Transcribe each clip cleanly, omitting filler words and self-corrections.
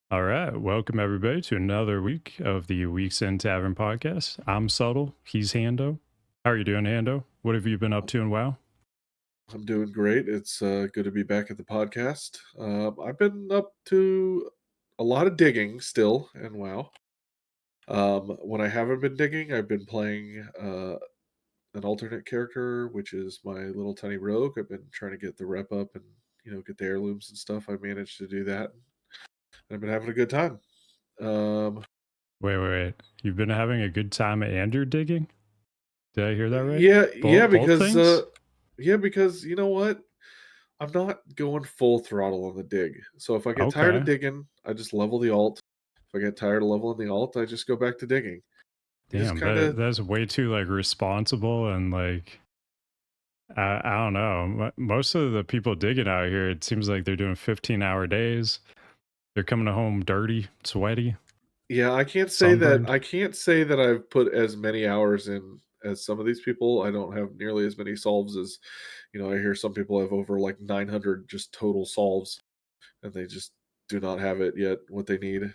All right, welcome everybody to another week of the Weeks in Tavern podcast. I'm Subtle, he's Hando. How are you doing, Hando? What have you been up to in WoW? I'm doing great. It's good to be back at the podcast. I've been up to a lot of digging still, and wow. When I haven't been digging, I've been playing an alternate character, which is my little tiny rogue. I've been trying to get the rep up and get the heirlooms and stuff. I managed to do that. I've been having a good time. Um, Wait. You've been having a good time at Andrew digging? Did I hear that right? yeah, Both things? because you know what? I'm not going full throttle on the dig. So if I get tired of Okay. digging, I just level the alt. If I get tired of leveling the alt, I just go back to digging. You just Damn, kind of that's way too like responsible and like I don't know. Most of the people digging out here, it seems like they're doing 15-hour days. They're coming home dirty, sweaty, yeah, sunburned. I can't say that I've put as many hours in as some of these people. I don't have nearly as many solves as, I hear some people have over like 900 just total solves and they just do not have it yet what they need.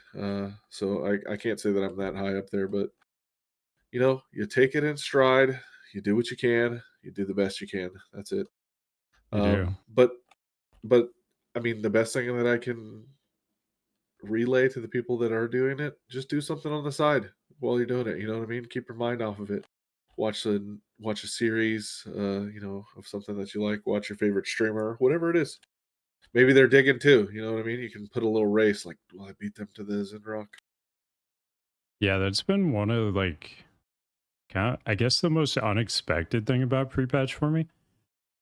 So I can't say that I'm that high up there, but you take it in stride, you do what you can, you do the best you can. That's it. You do. But but I mean, the best thing that I can relay to the people that are doing it, just do something on the side while you're doing it. You know what I mean? Keep your mind off of it. Watch a series, of something that you like. Watch your favorite streamer, whatever it is. Maybe they're digging too. You know what I mean? You can put a little race, like, will I beat them to the Zinrock? Yeah, that's been one of like I guess the most unexpected thing about pre-patch for me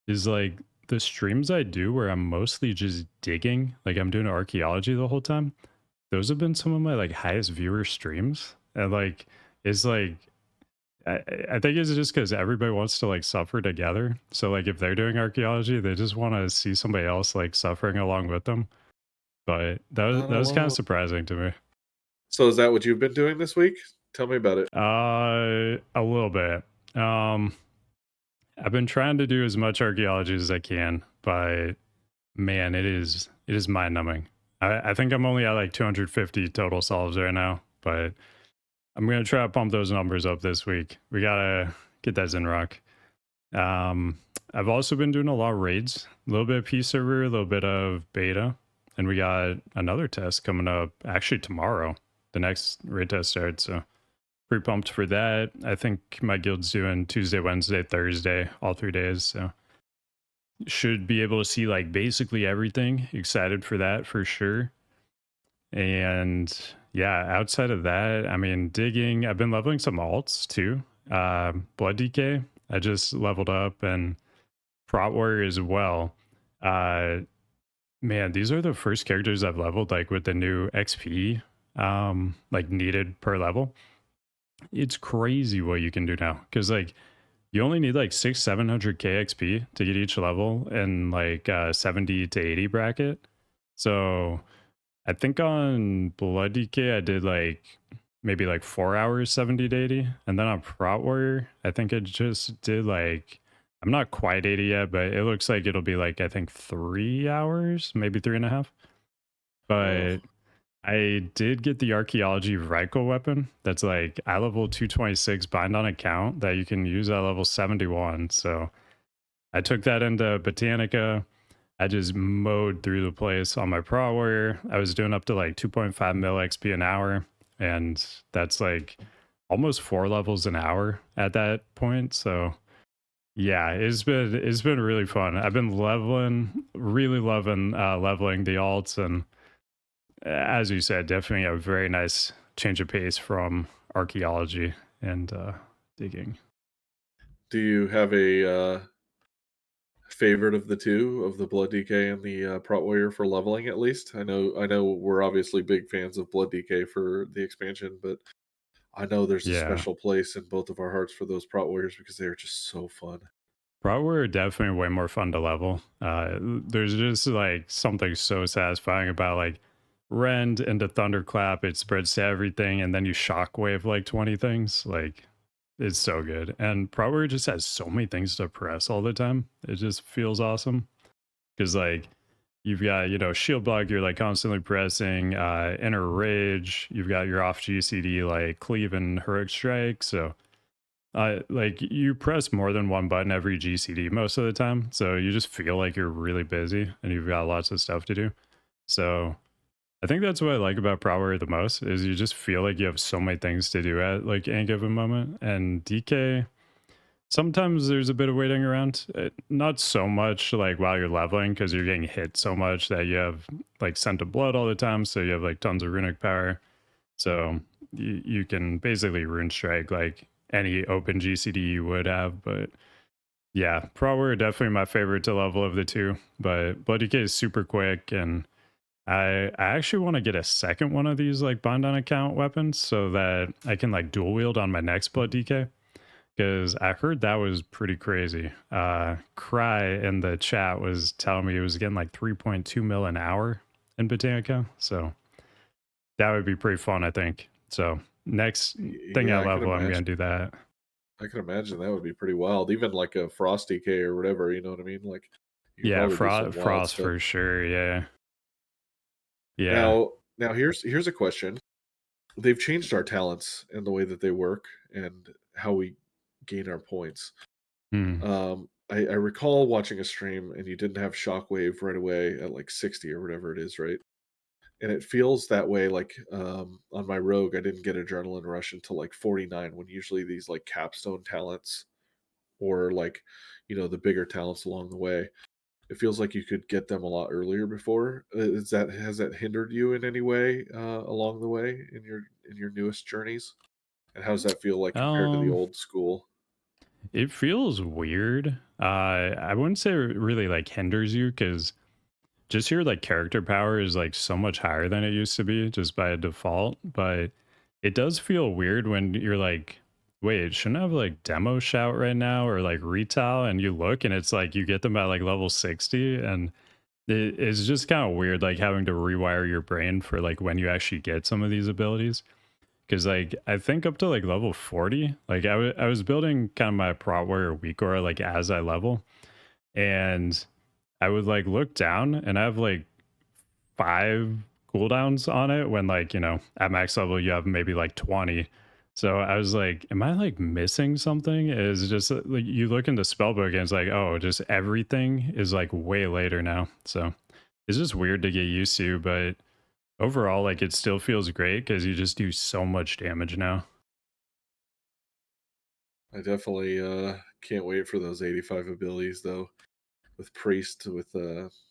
is like the streams I do where I'm mostly just digging, like I'm doing archaeology the whole time. Those have been some of my like highest viewer streams, and like it's like I think it's just because everybody wants to like suffer together. So like if they're doing archaeology, they just want to see somebody else like suffering along with them. But that was kind of Oh, surprising to me. so is that what you've been doing this week? Tell me about it. A little bit. Um, I've been trying to do as much archaeology as I can, but man, it is mind numbing. I think I'm only at like 250 total solves right now, but I'm gonna try to pump those numbers up this week. We gotta get that Zinrock. Um, I've also been doing a lot of raids, a little bit of P server, a little bit of beta, and we got another test coming up actually tomorrow. The next raid test starts, so pretty pumped for that. I think my guild's doing Tuesday, Wednesday, Thursday, all 3 days. So should be able to see like basically everything. Excited for that for sure. And yeah, outside of that, I mean, digging. I've been leveling some alts too. Blood DK. I just leveled up and Prot Warrior as well. Uh, man, these are the first characters I've leveled like with the new XP like needed per level. It's crazy what you can do now because like you only need like 600-700k XP to get each level in like 70 to 80 bracket. So I think on Blood DK I did like maybe like 4 hours 70 to 80, and then on Prot Warrior I think it just did like I'm not quite 80 yet, but it looks like it'll be like I think 3 hours, maybe three and a half. Oh, But I did get the archaeology Reichel weapon. That's like I level 226 bind on account that you can use at level 71. So I took that into Botanica. I just mowed through the place on my Pro Warrior. I was doing up to like 2.5 mil XP an hour. And that's like almost 4 levels an hour at that point. So yeah, it's been really fun. I've been leveling, really loving leveling the alts, and as you said, definitely a very nice change of pace from archaeology and digging. do you have a favorite of the two, of the Blood DK and the Prot Warrior for leveling at least? I know we're obviously big fans of Blood DK for the expansion, but I know there's a Yeah. special place in both of our hearts for those Prot Warriors because they are just so fun. Probably are definitely way more fun to level. There's just like something so satisfying about like rend into thunderclap. It spreads to everything, and then you shockwave like 20 things. Like it's so good. And probably just has so many things to press all the time. It just feels awesome. Because like You've got, shield block, you're like constantly pressing, enter rage, you've got your off GCD like cleave and heroic strike. So like you press more than one button every GCD most of the time. So you just feel like you're really busy and you've got lots of stuff to do. So I think that's what I like about Prot Warrior the most is you just feel like you have so many things to do at like any given moment. And DK, sometimes there's a bit of waiting around. Not so much like while you're leveling because you're getting hit so much that you have like scent of blood all the time. So you have like tons of runic power. So you can basically rune strike like any open GCD you would have. But yeah, Pro were definitely my favorite to level of the two. But Blood DK is super quick, and I actually want to get a second one of these like bind on account weapons so that I can like dual wield on my next Blood DK because I heard that was pretty crazy. Cry in the chat was telling me it was getting like 3.2 mil an hour in Botanica. So that would be pretty fun, I think. So next thing I Yeah, I can level, I'm imagine. gonna do that. I can imagine that would be pretty wild. Even like a Frost DK or whatever, you know what I mean? Like you could Yeah, probably do some wild frost stuff. for sure. Yeah, yeah. Now here's a question. They've changed our talents and the way that they work and how we gain our points. Hmm. I recall watching a stream and you didn't have Shockwave right away at like 60 or whatever it is, right? And it feels that way like on my rogue, I didn't get Adrenaline Rush until like 49, when usually these like capstone talents or like, the bigger talents along the way, it feels like you could get them a lot earlier before. Has that hindered you in any way along the way in your newest journeys? And how does that feel like compared to the Um, old school? it feels weird. I wouldn't say it really like hinders you because just your like character power is like so much higher than it used to be just by default. But it does feel weird when you're like, wait, shouldn't I have like demo shout right now or like retail? And you look and it's like you get them at like level 60 and it's just kind of weird like having to rewire your brain for like when you actually get some of these abilities. Because like I think up to like level 40, like I was building kind of my Prot Warrior WeakAura like as I level, and I would like look down and I have like 5 cooldowns on it when like, at max level you have maybe like 20. So I was like, am I like missing something? Is just like you look into spellbook and it's like, oh, just everything is like way later now. So it's just weird to get used to, but overall, like it still feels great because you just do so much damage now. I definitely can't wait for those 85 abilities though, with Priest, with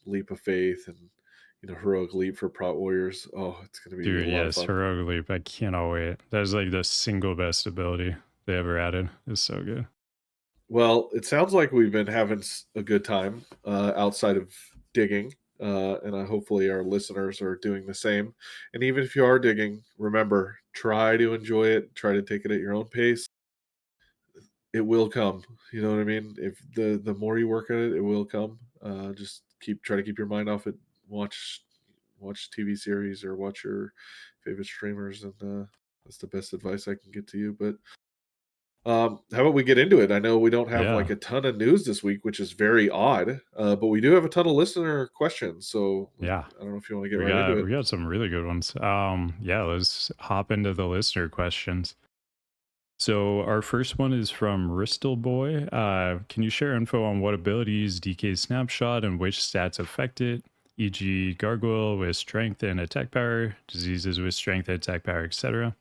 Leap of Faith, and Heroic Leap for Prot Warriors. Oh, it's gonna be a Dude, lot of yes, fun. heroic leap. I cannot wait. That is like the single best ability they ever added. It's so good. Well, it sounds like we've been having a good time outside of digging, and hopefully our listeners are doing the same. And even if you are digging, remember, try to enjoy it. Try to take it at your own pace. It will come. You know what I mean? If the more you work at it, it will come. Just try to keep your mind off it. Watch TV series or watch your favorite streamers, and that's the best advice I can get to you. But how about we get into it? I know we don't have like Yeah. a ton of news this week, which is very odd, but we do have a ton of listener questions. So Yeah. I don't know if you want to get We right into got it. we got some really good ones. Yeah, let's hop into the listener questions. So our first one is from Ristal Boy. Can you share info on what abilities DK Snapshot and which stats affect it? E.g., Gargoyle with strength and attack power, diseases with strength and attack power, etc.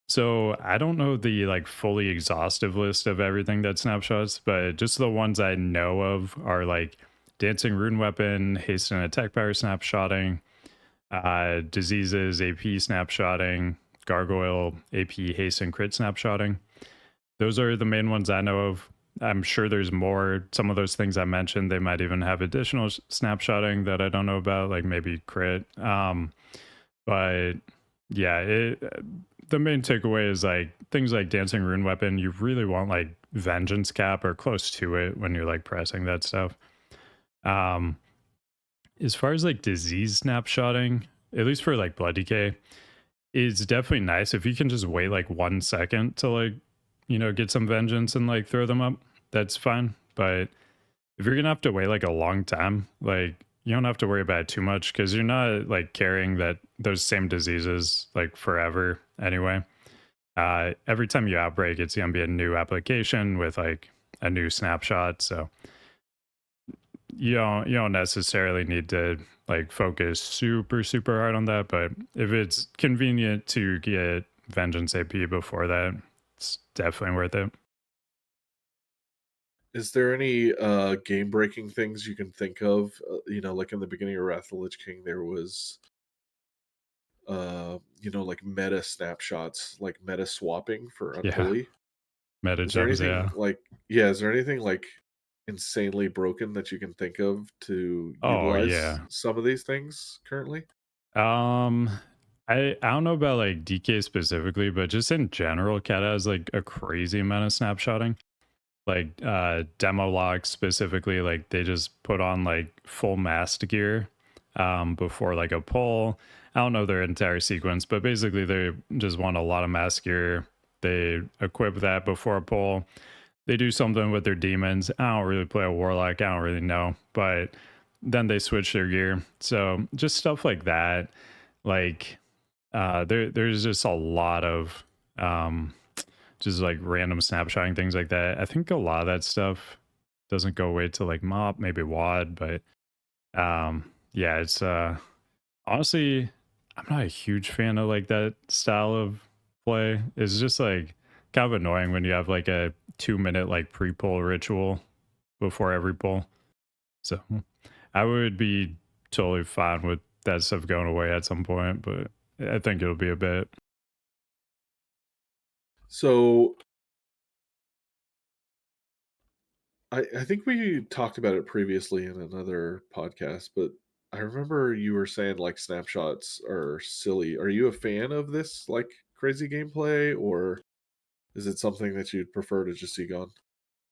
So I don't know the like fully exhaustive list of everything that snapshots, but just the ones I know of are like dancing rune weapon, haste and attack power snapshotting, diseases, AP snapshotting, gargoyle, AP haste and crit snapshotting. Those are the main ones I know of. I'm sure there's more. Some of those things I mentioned, they might even have additional snapshotting that I don't know about, like maybe crit. But yeah, the main takeaway is like things like dancing rune weapon. You really want like vengeance cap or close to it when you're like pressing that stuff. Um, as far as like disease snapshotting, at least for like blood decay, it's definitely nice if you can just wait like 1 second to like get some vengeance and like throw them up. That's fine, but if you're gonna have to wait like a long time, like you don't have to worry about it too much because you're not like carrying that those same diseases like forever anyway. Every time you outbreak, it's gonna be a new application with like a new snapshot. So you don't necessarily need to like focus super hard on that. But if it's convenient to get Vengeance AP before that, it's definitely worth it. Is there any game breaking things you can think of? Like in the beginning of Wrath of the Lich King, there was like meta snapshots, like meta swapping for Yeah, Unholy. meta Is there gems. anything Yeah. like yeah, is there anything like insanely broken that you can think of to Oh utilize yeah. some of these things currently? Um, I don't know about like DK specifically, but just in general, Cata has like a crazy amount of snapshotting. Like demo lock specifically, like they just put on like full mast gear before like a pull. I don't know their entire sequence, but basically they just want a lot of mast gear. They equip that before a pull. They do something with their demons. I don't really play a warlock. I don't really know, but then they switch their gear. So just stuff like that. Like there's just a lot of um just like random snapshotting things like that. I think a lot of that stuff doesn't go away to like mop, maybe wad, but yeah, it's honestly I'm not a huge fan of like that style of play. It's just like kind of annoying when you have like a 2 minute like pre-pull ritual before every pull. So I would be totally fine with that stuff going away at some point, but I think it'll be a bit. So I think we talked about it previously in another podcast, but I remember you were saying like snapshots are silly. Are you a fan of this like crazy gameplay, or is it something that you'd prefer to just see gone?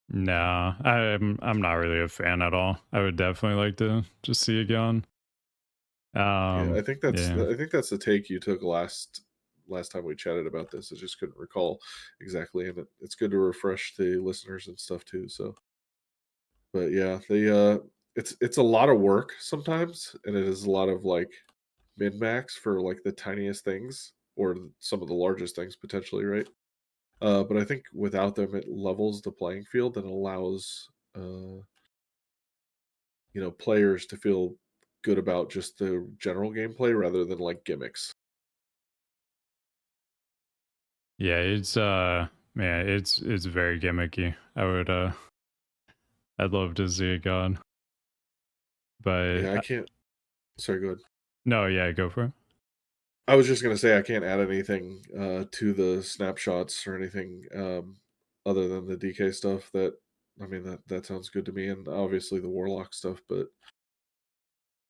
No, I'm not really a fan at all. I would definitely like to just see it going. Yeah, Yeah. I think that's the take you took last time we chatted about this. I just couldn't recall exactly, and it's good to refresh the listeners and stuff too. So, but yeah, it's a lot of work sometimes, and it is a lot of like min max for like the tiniest things or some of the largest things potentially, right? But I think without them, it levels the playing field and allows players to feel good about just the general gameplay rather than like gimmicks. Yeah, it's man, it's very gimmicky. I'd love to see it gone. But Yeah, I can't. Sorry, go ahead. no, yeah, go for it. I was just gonna say I can't add anything to the snapshots or anything other than the DK stuff. I mean that sounds good to me, and obviously the Warlock stuff. But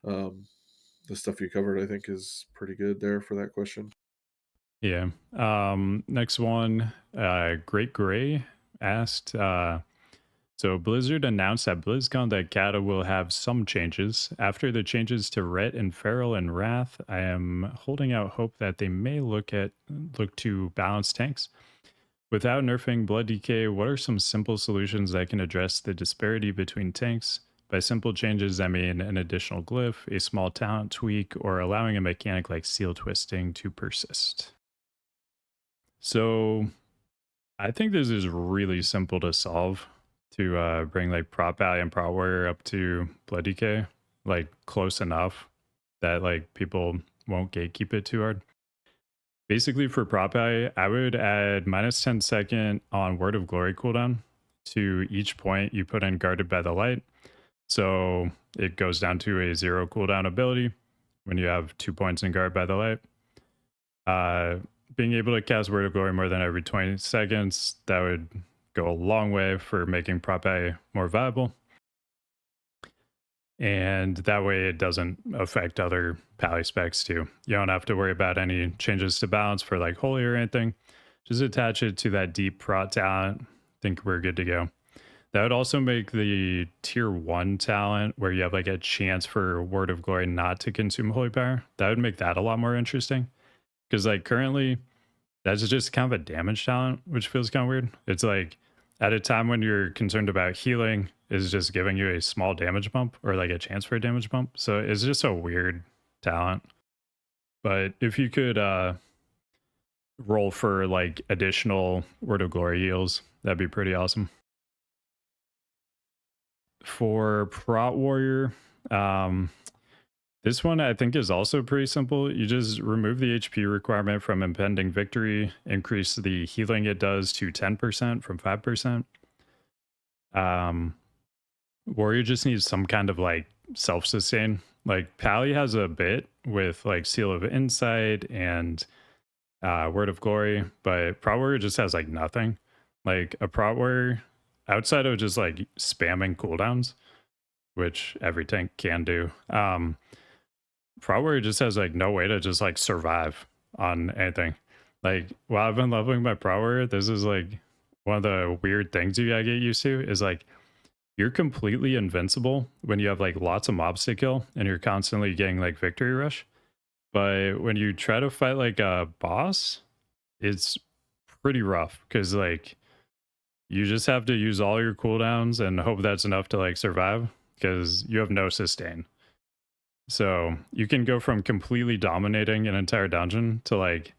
um, the stuff you covered, I think, is pretty good there for that question. Yeah. Next one, Great Gray asked, so Blizzard announced at BlizzCon that Cata will have some changes. After the changes to Ret and Feral and Wrath, I am holding out hope that they may look to balance tanks. Without nerfing Blood DK, what are some simple solutions that can address the disparity between tanks? By simple changes, I mean an additional glyph, a small talent tweak, or allowing a mechanic like seal twisting to persist. So I think this is really simple to solve to bring like prop value and prop warrior up to Blood DK, like close enough that like people won't gatekeep it too hard. Basically, for prop value, I would add minus 10-second on Word of Glory cooldown to each point you put in Guarded by the Light. So it goes down to a 0 cooldown ability when you have 2 points in Guard by the Light. Being able to cast Word of Glory more than every 20 seconds, that would go a long way for making prop A more viable. And that way it doesn't affect other pally specs too. You don't have to worry about any changes to balance for like holy or anything. Just attach it to that deep prot talent. Think we're good to go. That would also make the tier 1 talent where you have like a chance for Word of Glory not to consume holy power. That would make that a lot more interesting. Because like currently that's just kind of a damage talent, which feels kind of weird. It's like at a time when you're concerned about healing is just giving you a small damage bump or like a chance for a damage bump. So it's just a weird talent. But if you could roll for like additional Word of Glory heals, that'd be pretty awesome. For Prot Warrior, um, this one I think is also pretty simple. You just remove the HP requirement from Impending Victory, increase the healing it does to 10% from 5%. Warrior just needs some kind of like self sustain. Like Pally has a bit with like Seal of Insight and Word of Glory, but Prot Warrior just has like nothing. Like a Prot Warrior, outside of just like spamming cooldowns, which every tank can do. Prot Warrior just has like no way to just like survive on anything. Like while I've been leveling my Prot Warrior, this is like one of the weird things you gotta get used to is like you're completely invincible when you have like lots of mobs to kill and you're constantly getting like victory rush. But when you try to fight like a boss, it's pretty rough because like you just have to use all your cooldowns and hope that's enough to like survive because you have no sustain. So you can go from completely dominating an entire dungeon to like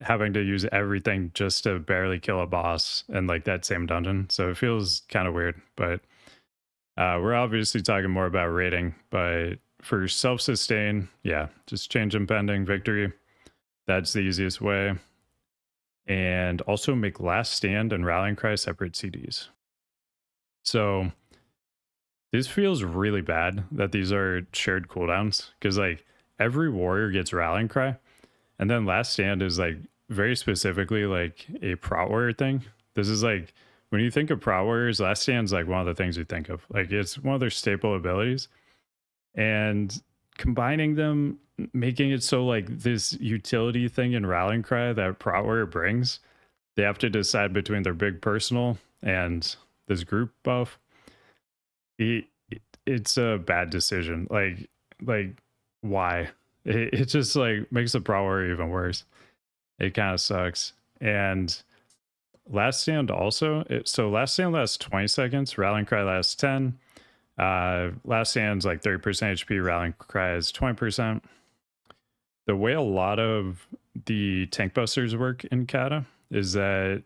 having to use everything just to barely kill a boss in like that same dungeon. So it feels kind of weird, but we're obviously talking more about rating, but for self-sustain, yeah, just change impending victory. That's the easiest way. And also make last stand and rallying cry separate CDs. So this feels really bad that these are shared cooldowns because like every warrior gets rallying cry, and then last stand is like very specifically like a Prot Warrior thing. This is like when you think of Prot Warriors, last stand's like one of the things you think of. Like it's one of their staple abilities. And combining them, making it so like this utility thing in rallying cry that Prot Warrior brings, they have to decide between their big personal and this group buff. It's a bad decision. Like why? It just like makes the Prot Warrior even worse. It kind of sucks. And last stand also. So last stand lasts 20 seconds. Rallying cry lasts 10. Last stand's like 30% HP. Rallying cry is 20%. The way a lot of the tank busters work in Cata is that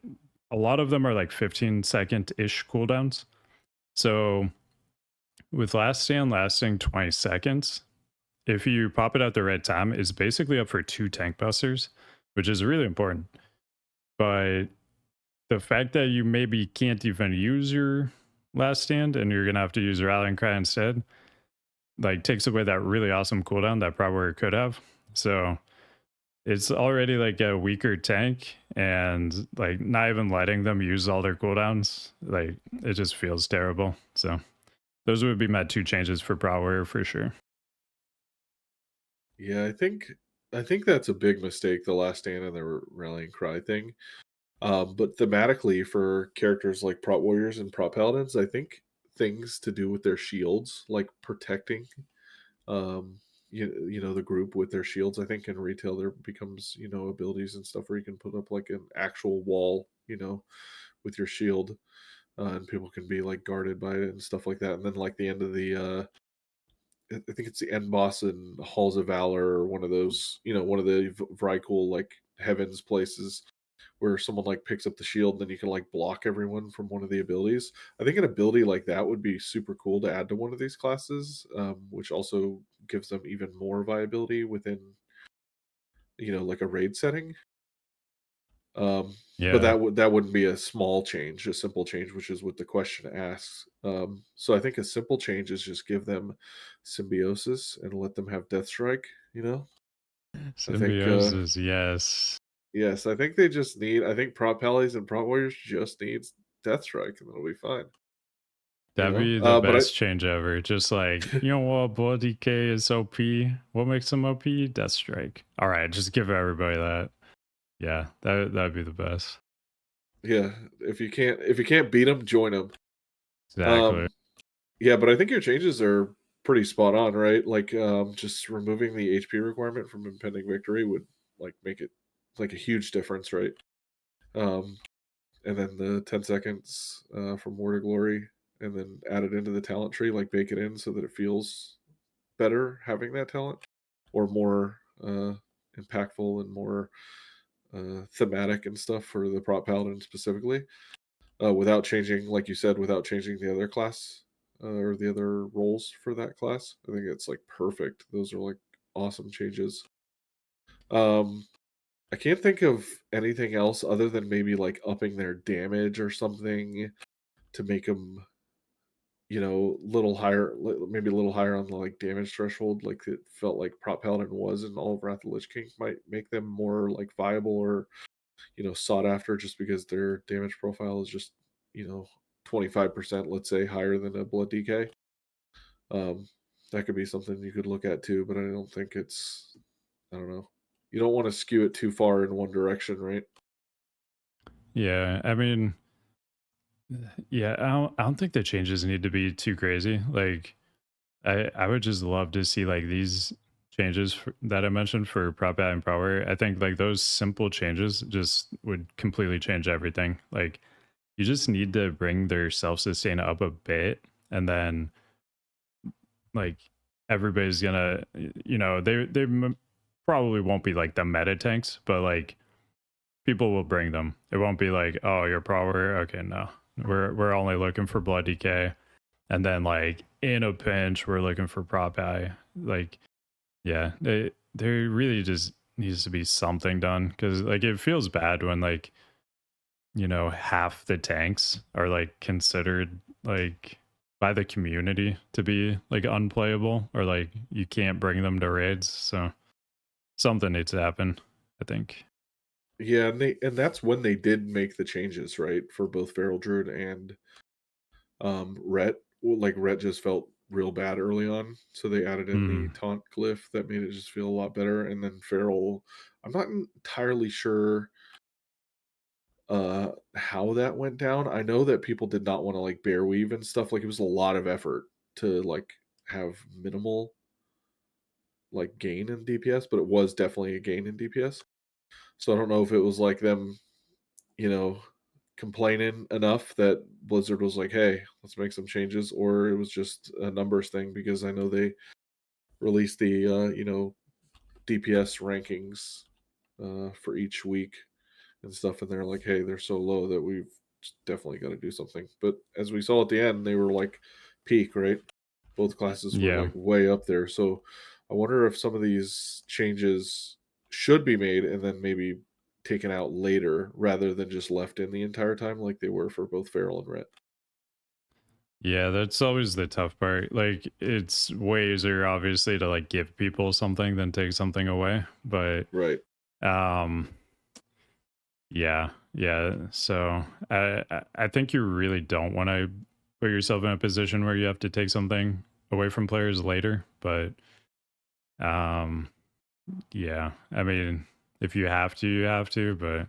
a lot of them are like 15-second ish cooldowns. So with last stand lasting 20 seconds, if you pop it at the right time, it's basically up for 2 tank busters, which is really important. But the fact that you maybe can't even use your last stand and you're gonna have to use rallying cry instead, like takes away that really awesome cooldown that Prot Warrior could have. So it's already like a weaker tank, and like not even letting them use all their cooldowns, like it just feels terrible. So those would be my 2 changes for Prot Warrior for sure. Yeah, I think that's a big mistake, the last stand and the rallying cry thing. But thematically, for characters like Prot Warriors and Prot Paladins, I think things to do with their shields, like protecting, um, the group with their shields. I think in retail there becomes abilities and stuff where you can put up like an actual wall, with your shield, and people can be like guarded by it and stuff like that. And then like the end of the I think it's the end boss in Halls of Valor or one of those, one of the very cool like heavens places where someone like picks up the shield and then you can like block everyone from one of the abilities. I think an ability like that would be super cool to add to one of these classes, which also gives them even more viability within, like a raid setting. But Yeah. that wouldn't be a small change, a simple change, which is what the question asks. So I think a simple change is just give them symbiosis and let them have Death Strike. I think Symbiosis, yes. yes, I think they just need. I think Prot Pallies and Prot Warriors just needs Death Strike, and it'll be fine. That'd be the But I best change ever. Just like, you know what, Blood DK is OP. What makes him OP? Death Strike. All right, just give everybody that. Yeah, that'd be the best. yeah, if you can't beat them, join them. Exactly. Um, yeah, but I think your changes are pretty spot on, right? Like, just removing the HP requirement from impending victory would like make it like a huge difference, right? Um, and then the 10 seconds from War to Glory, and then add it into the talent tree, like bake it in so that it feels better having that talent, or more impactful and more thematic and stuff for the prop paladin specifically, without changing, like you said, without changing the other class or the other roles for that class. I think it's like perfect. Those are like awesome changes. Um, I can't think of anything else other than maybe like upping their damage or something to make them, little higher, maybe a little higher on the like damage threshold. Like it felt like Prop Paladin was in all of Wrath of the Lich King might make them more like viable or sought after, just because their damage profile is just you know 25%, let's say, higher than a Blood DK. Um, that could be something you could look at too, but I don't think it's. I don't know. You don't want to skew it too far in one direction, right? Yeah, I mean, yeah, I don't think the changes need to be too crazy. Like, I would just love to see like these changes that I mentioned for prop and power. I think like those simple changes just would completely change everything. Like, you just need to bring their self sustain up a bit, and then like everybody's gonna, they probably won't be like the meta tanks, but like people will bring them. It won't be like, oh, your power, okay, no, we're only looking for blood decay, and then like in a pinch we're looking for prop eye. Like, yeah, there really just needs to be something done, because like it feels bad when like half the tanks are like considered like by the community to be like unplayable, or like you can't bring them to raids. So something needs to happen, I think. Yeah, and that's when they did make the changes, right, for both Feral Druid and Rhett. Well, like Rhett just felt real bad early on, so they added in the Hmm. taunt glyph that made it just feel a lot better. And then Feral, I'm not entirely sure how that went down. I know that people did not want to like bear weave and stuff. Like it was a lot of effort to like have minimal like gain in DPS, but it was definitely a gain in DPS. So I don't know if it was like them, you know, complaining enough that Blizzard was like, "Hey, let's make some changes," or it was just a numbers thing, because I know they released the DPS rankings for each week and stuff, and they're like, "Hey, they're so low that we've definitely got to do something." But as we saw at the end, they were like peak, right? Both classes were Yeah. like way up there. So I wonder if some of these changes should be made and then maybe taken out later rather than just left in the entire time like they were for both Feral and Ret. Yeah, that's always the tough part. Like, it's way easier obviously to like give people something than take something away, but Right. um yeah, yeah. So I think you really don't want to put yourself in a position where you have to take something away from players later. But um, yeah, I mean, if you have to, you have to. But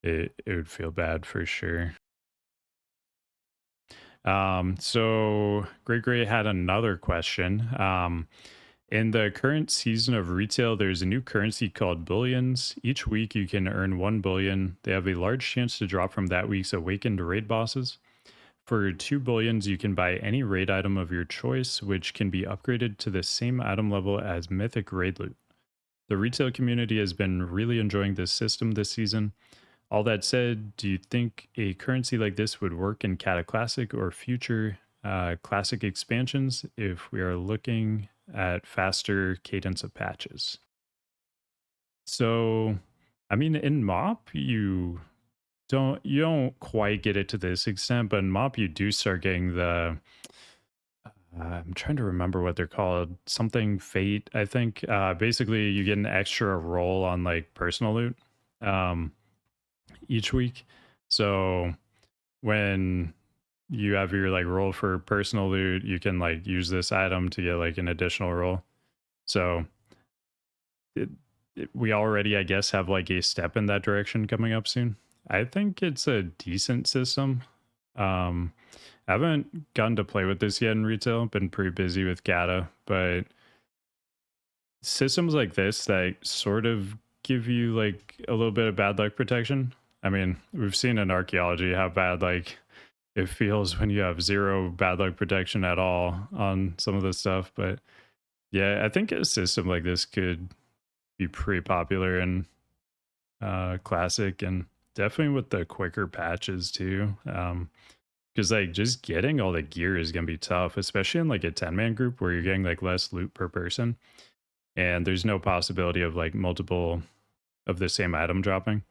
it would feel bad for sure. So Great Great had another question. In the current season of retail, there's a new currency called bullions. Each week you can earn 1 billion. They have a large chance to drop from that week's awakened raid bosses. For 2 billions, you can buy any raid item of your choice, which can be upgraded to the same item level as mythic raid loot. The retail community has been really enjoying this system this season. All that said, do you think a currency like this would work in Cata Classic or future Classic expansions if we are looking at faster cadence of patches? So, I mean, in MOP, you don't quite get it to this extent, but in MOP, you do start getting the I'm trying to remember what they're called. Something fate, I think. Basically, you get an extra roll on like personal loot um, each week. So when you have your like roll for personal loot, you can like use this item to get like an additional roll. So it, we already, I guess, have like a step in that direction coming up soon. I think it's a decent system. Um, I haven't gotten to play with this yet in retail. Been pretty busy with Cata, but systems like this that sort of give you like a little bit of bad luck protection, I mean, we've seen in archaeology how bad like it feels when you have zero bad luck protection at all on some of this stuff. But yeah, I think a system like this could be pretty popular in classic, and definitely with the quicker patches too. Because like just getting all the gear is gonna be tough, especially in like a 10-man group where you're getting like less loot per person, and there's no possibility of like multiple of the same item dropping.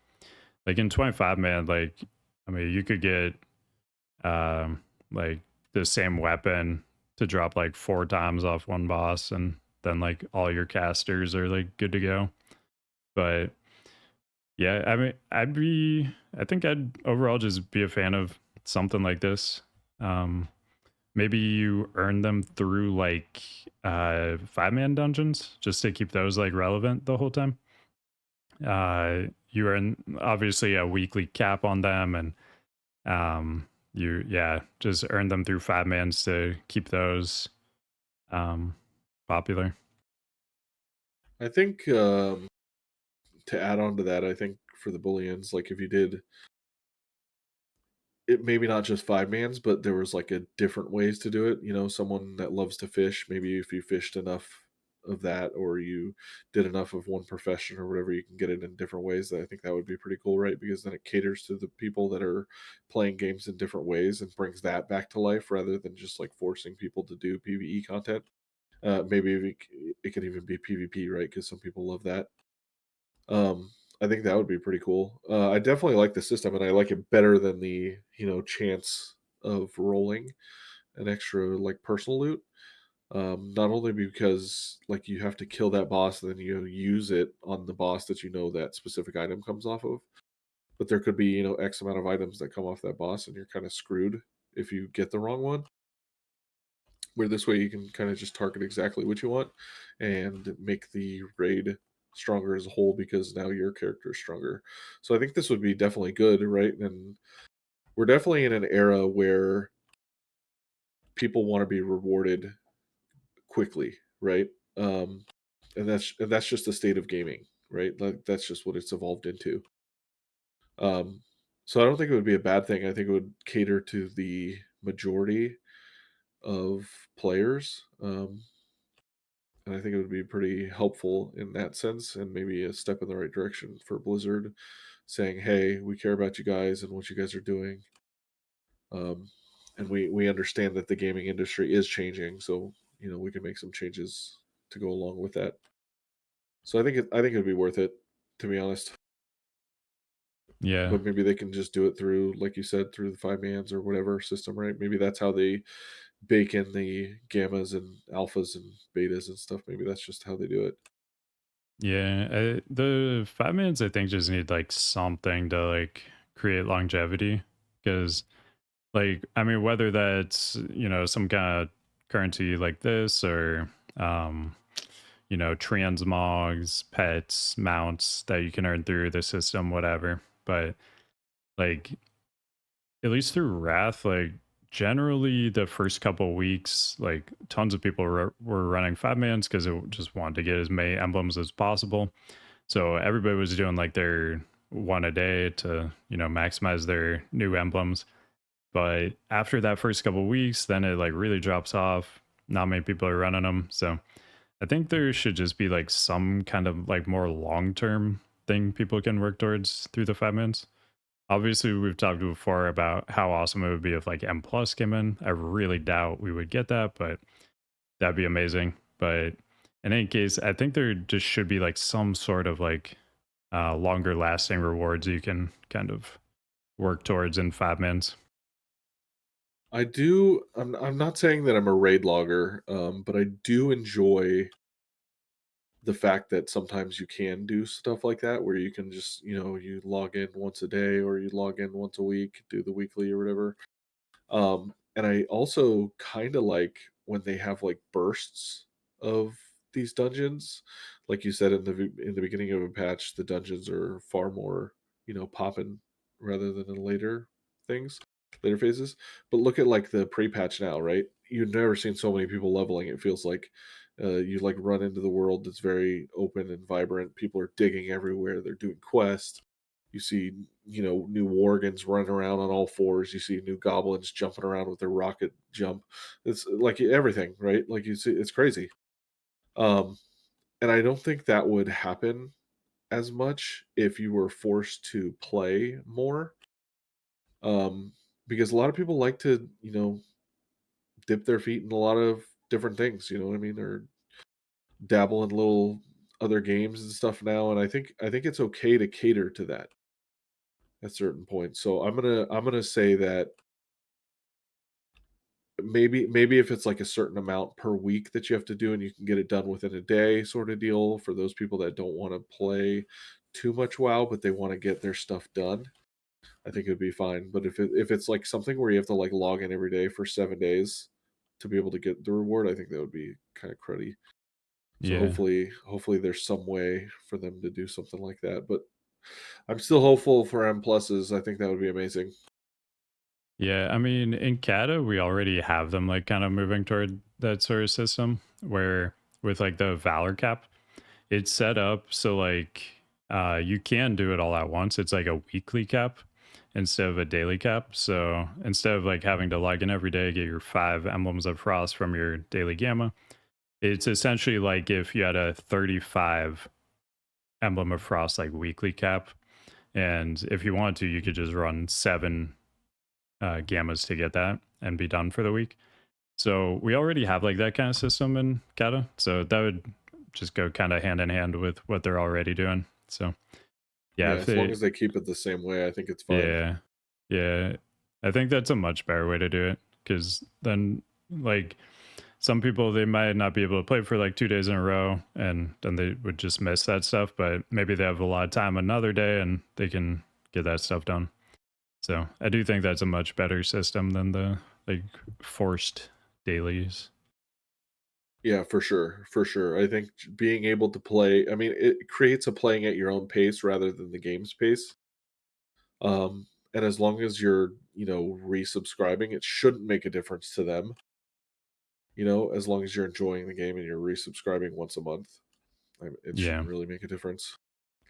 Like in 25-man, like I mean, you could get like the same weapon to drop like 4 times off one boss, and then like all your casters are like good to go. But yeah, I mean, I think I'd overall just be a fan of something like this. Um, Maybe you earn them through like 5-man dungeons just to keep those like relevant the whole time. You earn obviously a weekly cap on them, and you yeah just earn them through 5-mans to keep those um popular. I think to add on to that, I think for the bullions, like if you did it, maybe not just 5 mans, but there was like a different ways to do it. You know, someone that loves to fish, maybe if you fished enough of that, or you did enough of one profession or whatever, you can get it in different ways. I think that would be pretty cool, right? Because then it caters to the people that are playing games in different ways and brings that back to life rather than just like forcing people to do PVE content. Maybe it could even be PvP, right? Because some people love that. Um, I think that would be pretty cool. I definitely like the system, and I like it better than the chance of rolling an extra like personal loot. Not only because like you have to kill that boss and then you use it on the boss that that specific item comes off of, but there could be X amount of items that come off that boss, and you're kind of screwed if you get the wrong one. Where this way you can kind of just target exactly what you want and make the raid stronger as a whole because now your character is stronger. So I think this would be definitely good, right? And we're definitely in an era where people want to be rewarded quickly, right? Um, and that's just the state of gaming, right? Like that's just what it's evolved into. Um, so I don't think it would be a bad thing. I think it would cater to the majority of players. And I think it would be pretty helpful in that sense, and maybe a step in the right direction for Blizzard, saying, "Hey, we care about you guys and what you guys are doing, um, and we understand that the gaming industry is changing, so we can make some changes to go along with that." So I think it'd be worth it, to be honest. Yeah, But maybe they can just do it through, like you said, through the 5 mans or whatever system, right? Maybe that's how they bake in the gammas and alphas and betas and stuff. Maybe that's just how they do it. yeah. The 5-mans I think just need like something to like create longevity, because like I mean whether that's some kind of currency like this or transmogs, pets, mounts that you can earn through the system, whatever. But like at least through Wrath, like generally the first couple weeks, like tons of people were running 5-mans because it just wanted to get as many emblems as possible. So everybody was doing like their one a day to maximize their new emblems. But after that first couple weeks, then it like really drops off. Not many people are running them, so I think there should just be like some kind of like more long term thing people can work towards through the 5 minutes. Obviously, we've talked before about how awesome it would be if like M plus came in. I really doubt we would get that, but that'd be amazing. But in any case, I think there just should be like some sort of like longer lasting rewards you can kind of work towards in 5 minutes. I do. I'm not saying that I'm a raid logger, but I do enjoy the fact that sometimes you can do stuff like that where you can just you log in once a day or you log in once a week, do the weekly or whatever. And I also kind of like when they have like bursts of these dungeons. Like you said in the beginning of a patch, the dungeons are far more, popping rather than in later phases. But look at like the pre-patch now, right? You've never seen so many people leveling. It feels like you like run into the world that's very open and vibrant. People are digging everywhere. They're doing quests. You see new worgans running around on all fours. You see new goblins jumping around with their rocket jump. It's like everything, right? Like you see, it's crazy. Um, and I don't think that would happen as much if you were forced to play more. Um, because a lot of people like to, dip their feet in a lot of different things. You know what I mean? Or dabble in little other games and stuff now. And I think it's okay to cater to that at certain points. So I'm gonna say that maybe if it's like a certain amount per week that you have to do and you can get it done within a day sort of deal for those people that don't want to play too much WoW, but they want to get their stuff done. I think it'd be fine. But if it's like something where you have to like log in every day for 7 days to be able to get the reward, I think that would be kind of cruddy. So Yeah. hopefully there's some way for them to do something like that. But I'm still hopeful for M pluses. I think that would be amazing. Yeah, I mean, in Cata, we already have them like kind of moving toward that sort of system where with like the Valor cap, it's set up so like you can do it all at once. It's like a weekly cap instead of a daily cap. So instead of like having to log in every day, get your 5 emblems of frost from your daily gamma, it's essentially like if you had a 35 emblem of frost like weekly cap. And if you want to, you could just run 7 gammas to get that and be done for the week. So we already have like that kind of system in Kata. So that would just go kind of hand in hand with what they're already doing. So yeah, Yeah, if as long they, as they keep it the same way, I think it's fine. yeah, yeah, I think that's a much better way to do it because then like some people they might not be able to play for like 2 days in a row and then they would just miss that stuff, but maybe they have a lot of time another day and they can get that stuff done. So I do think that's a much better system than the like forced dailies. Yeah, for sure, for sure. I think being able to play, I mean, it creates a playing at your own pace rather than the game's pace. And as long as you're, resubscribing, it shouldn't make a difference to them. As long as you're enjoying the game and you're resubscribing once a month, it Yeah, shouldn't really make a difference.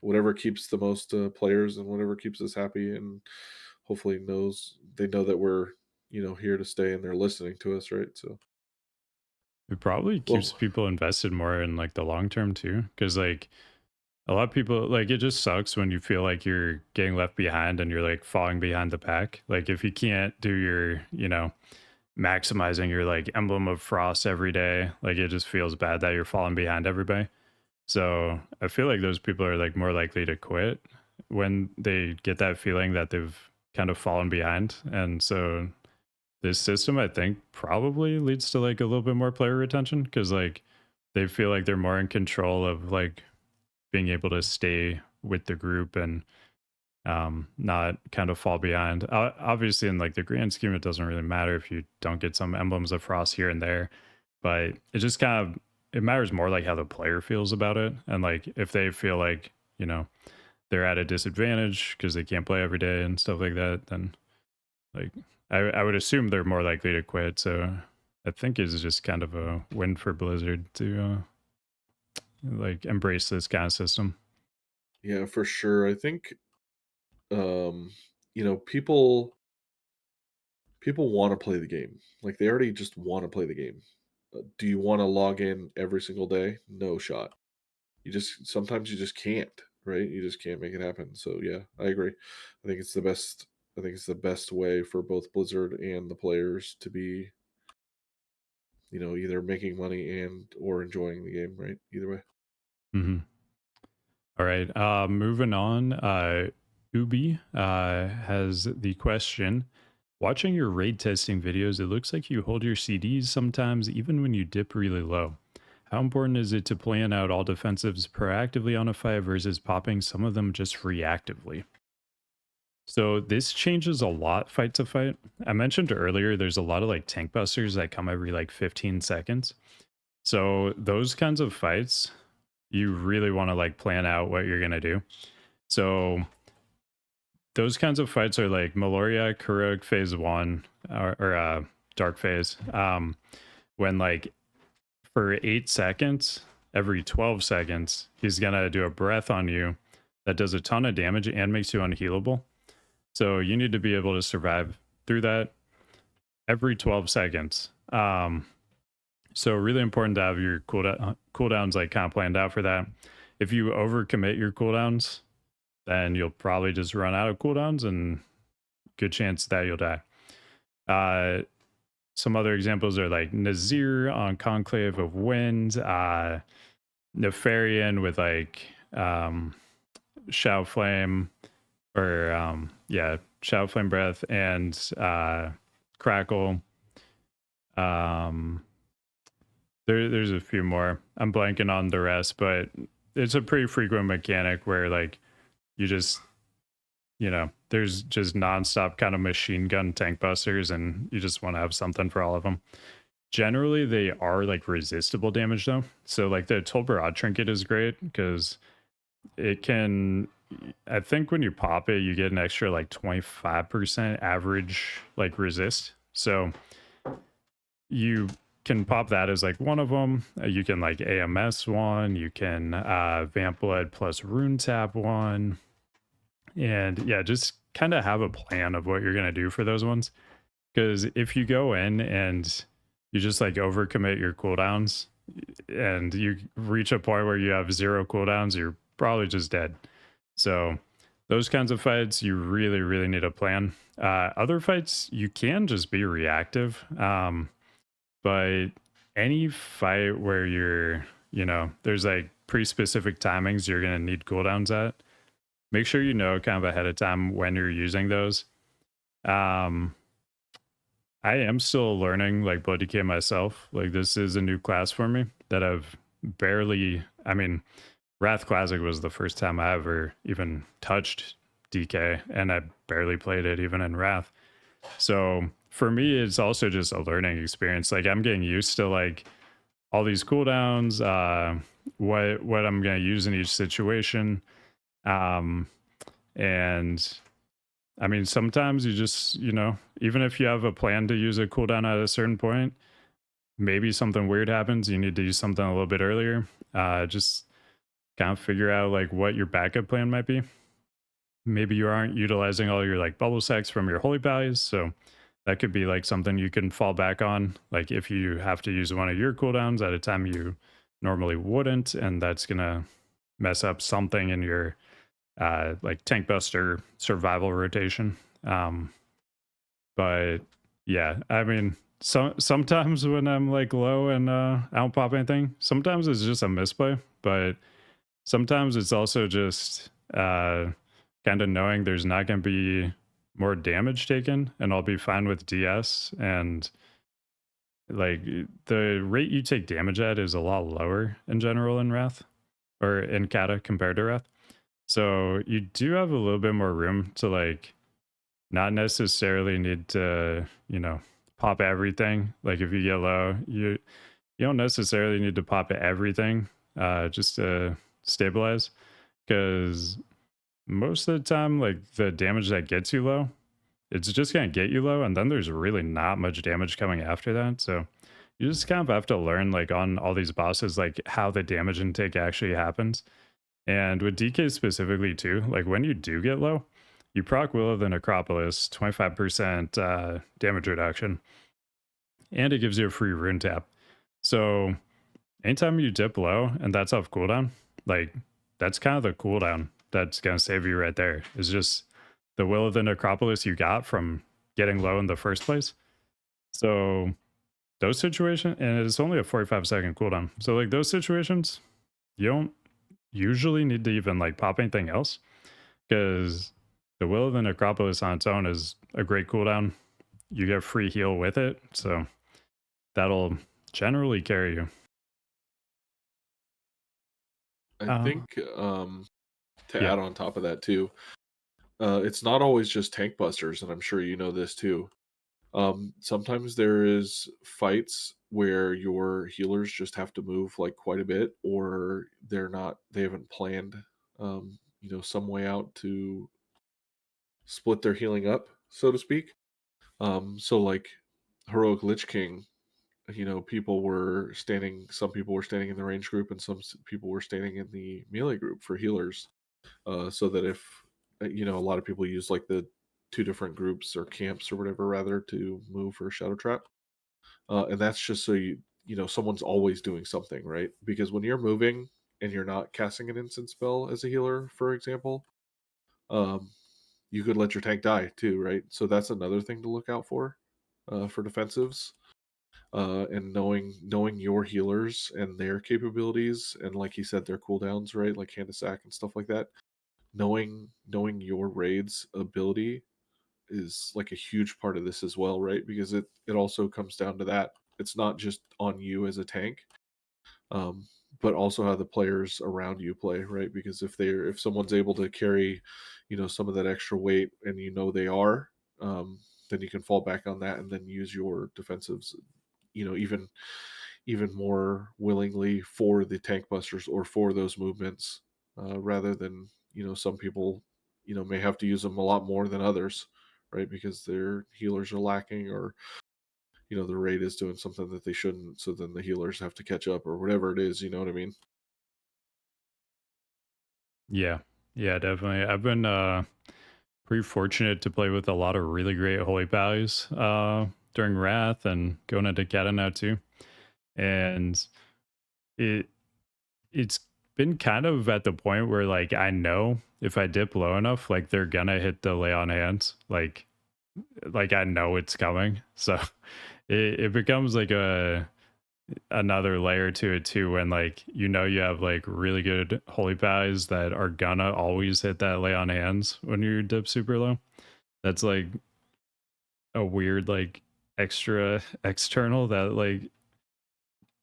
Whatever keeps the most players and whatever keeps us happy, and hopefully they know that we're, here to stay and they're listening to us, right? So, it probably keeps well, people invested more in like the long term too, because like a lot of people like it just sucks when you feel like you're getting left behind and you're like falling behind the pack. Like if you can't do your, maximizing your like emblem of frost every day, like it just feels bad that you're falling behind everybody. So I feel like those people are like more likely to quit when they get that feeling that they've kind of fallen behind. And so this system, I think, probably leads to like a little bit more player retention because like they feel like they're more in control of like being able to stay with the group and not kind of fall behind. Obviously, in like the grand scheme, it doesn't really matter if you don't get some emblems of frost here and there, but it just kind of it matters more like how the player feels about it and like if they feel like they're at a disadvantage because they can't play every day and stuff like that, then like I would assume they're more likely to quit. So I think it's just kind of a win for Blizzard to like embrace this kind of system. yeah, for sure. I think um, people want to play the game. Like they already just want to play the game. Do you want to log in every single day? No shot. Sometimes you just can't, right? You just can't make it happen. So yeah, I agree. I think it's the best. I think it's the best way for both Blizzard and the players to be, either making money and or enjoying the game, right? Either way. Hmm. All right. Moving on. Ubi has the question. Watching your raid testing videos, it looks like you hold your CDs sometimes, even when you dip really low. How important is it to plan out all defensives proactively on a fight versus popping some of them just reactively? So this changes a lot fight to fight. I mentioned earlier there's a lot of like tank busters that come every like 15 seconds. So those kinds of fights, you really want to like plan out what you're gonna do. So those kinds of fights are like Meloria, Kuruk phase one or dark phase. When like for 8 seconds, every 12 seconds, he's gonna do a breath on you that does a ton of damage and makes you unhealable. So you need to be able to survive through that every 12 seconds. So really important to have your cooldowns like kind of planned out for that. If you overcommit your cooldowns, then you'll probably just run out of cooldowns and good chance that you'll die. Uh, some other examples are like Nazir on Conclave of Wind, Nefarian with like Shout Flame, or Shout Flame Breath, and Crackle. There's a few more. I'm blanking on the rest, but it's a pretty frequent mechanic where like you just, there's just nonstop kind of machine gun tank busters, and you just want to have something for all of them. Generally, they are like resistible damage though. So like the Tolbarad trinket is great because it can. I think when you pop it, you get an extra like 25% average like resist. So you can pop that as like one of them. You can like AMS one. You can Vamp Blood plus Rune Tap one. And yeah, just kind of have a plan of what you're going to do for those ones. Because if you go in and you just like overcommit your cooldowns and you reach a point where you have 0 cooldowns, you're probably just dead. So those kinds of fights, you really, really need a plan. Other fights, you can just be reactive. But any fight where you're, there's like pre-specific timings you're going to need cooldowns at, make sure you know kind of ahead of time when you're using those. I am still learning like Blood Decay myself. Like this is a new class for me that I've barely, I mean, Wrath Classic was the first time I ever even touched DK, and I barely played it even in Wrath. So for me, it's also just a learning experience. Like I'm getting used to like all these cooldowns, what I'm gonna use in each situation. And I mean, sometimes you just, even if you have a plan to use a cooldown at a certain point, maybe something weird happens. You need to use something a little bit earlier. Just kind of figure out like what your backup plan might be. Maybe you aren't utilizing all your like bubble sacks from your holy values. So that could be like something you can fall back on. Like if you have to use one of your cooldowns at a time you normally wouldn't, and that's going to mess up something in your like tank buster survival rotation. But yeah, I mean, sometimes when I'm like low and I don't pop anything, sometimes it's just a misplay, but sometimes it's also just kind of knowing there's not going to be more damage taken, and I'll be fine with DS. And like the rate you take damage at is a lot lower in general in Wrath or in Cata compared to Wrath. So you do have a little bit more room to like not necessarily need to, pop everything. Like if you get low, you don't necessarily need to pop everything just to stabilize, because most of the time, like the damage that gets you low, it's just gonna get you low, and then there's really not much damage coming after that. So you just kind of have to learn like on all these bosses like how the damage intake actually happens. And with DK specifically too, like when you do get low, you proc Will of the Necropolis, 25% damage reduction, and it gives you a free rune tap. So anytime you dip low and that's off cooldown, like that's kind of the cooldown that's gonna save you right there. Is just the Will of the Necropolis you got from getting low in the first place. So those situations, and it's only a 45-second cooldown. So like those situations, you don't usually need to even like pop anything else, because the Will of the Necropolis on its own is a great cooldown. You get free heal with it, so that'll generally carry you. I Uh, think to yeah. add on top of that too, it's not always just tank busters, and I'm sure you know this too. Sometimes there is fights where your healers just have to move like quite a bit, or they haven't planned, some way out to split their healing up, so to speak. So like heroic Lich King, some people were standing in the range group, and people were standing in the melee group for healers. So that if a lot of people use like the two different groups or camps or whatever, rather, to move for a shadow trap. And that's just so someone's always doing something, right? Because when you're moving and you're not casting an instant spell as a healer, for example, um, you could let your tank die too, right? So that's another thing to look out for defensives. And knowing your healers and their capabilities, and like you said, their cooldowns, right? Like hand of sack and stuff like that. Knowing your raid's ability is like a huge part of this as well, right? Because it also comes down to that. It's not just on you as a tank, um, but also how the players around you play, right? Because if someone's able to carry, some of that extra weight, and they are, then you can fall back on that and then use your defensives, even more willingly for the tank busters or for those movements, rather than some people may have to use them a lot more than others, right? Because their healers are lacking, or the raid is doing something that they shouldn't, so then the healers have to catch up or whatever it is. You know what I mean? Yeah. Yeah, definitely. I've been pretty fortunate to play with a lot of really great holy values during Wrath and going into Cata now too. And it it's been kind of at the point where like I know if I dip low enough, like they're gonna hit the lay on hands. Like I know it's coming. So it becomes like another layer to it too, when like you have like really good holy values that are gonna always hit that lay on hands when you dip super low. That's like a weird like extra external that like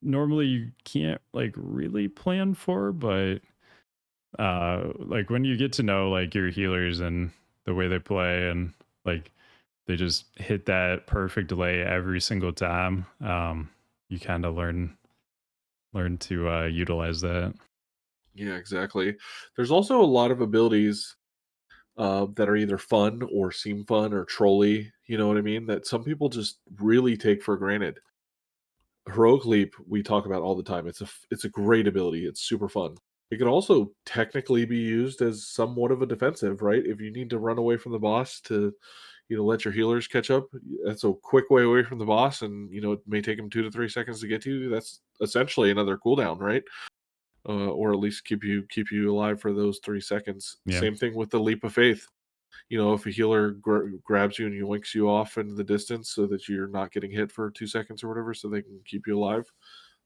normally you can't like really plan for, but like when you get to know like your healers and the way they play, and like they just hit that perfect delay every single time, you kind of learn to utilize that. Yeah, exactly. There's also a lot of abilities that are either fun or seem fun or trolly. You know what I mean? That some people just really take for granted. Heroic Leap, we talk about all the time. It's a great ability. It's super fun. It could also technically be used as somewhat of a defensive, right? If you need to run away from the boss to, let your healers catch up, that's a quick way away from the boss, and it may take them 2 to 3 seconds to get to you. That's essentially another cooldown, right? Or at least keep you alive for those 3 seconds. Yeah. Same thing with the Leap of Faith. If a healer grabs you and yoinks you off into the distance so that you're not getting hit for 2 seconds or whatever, so they can keep you alive,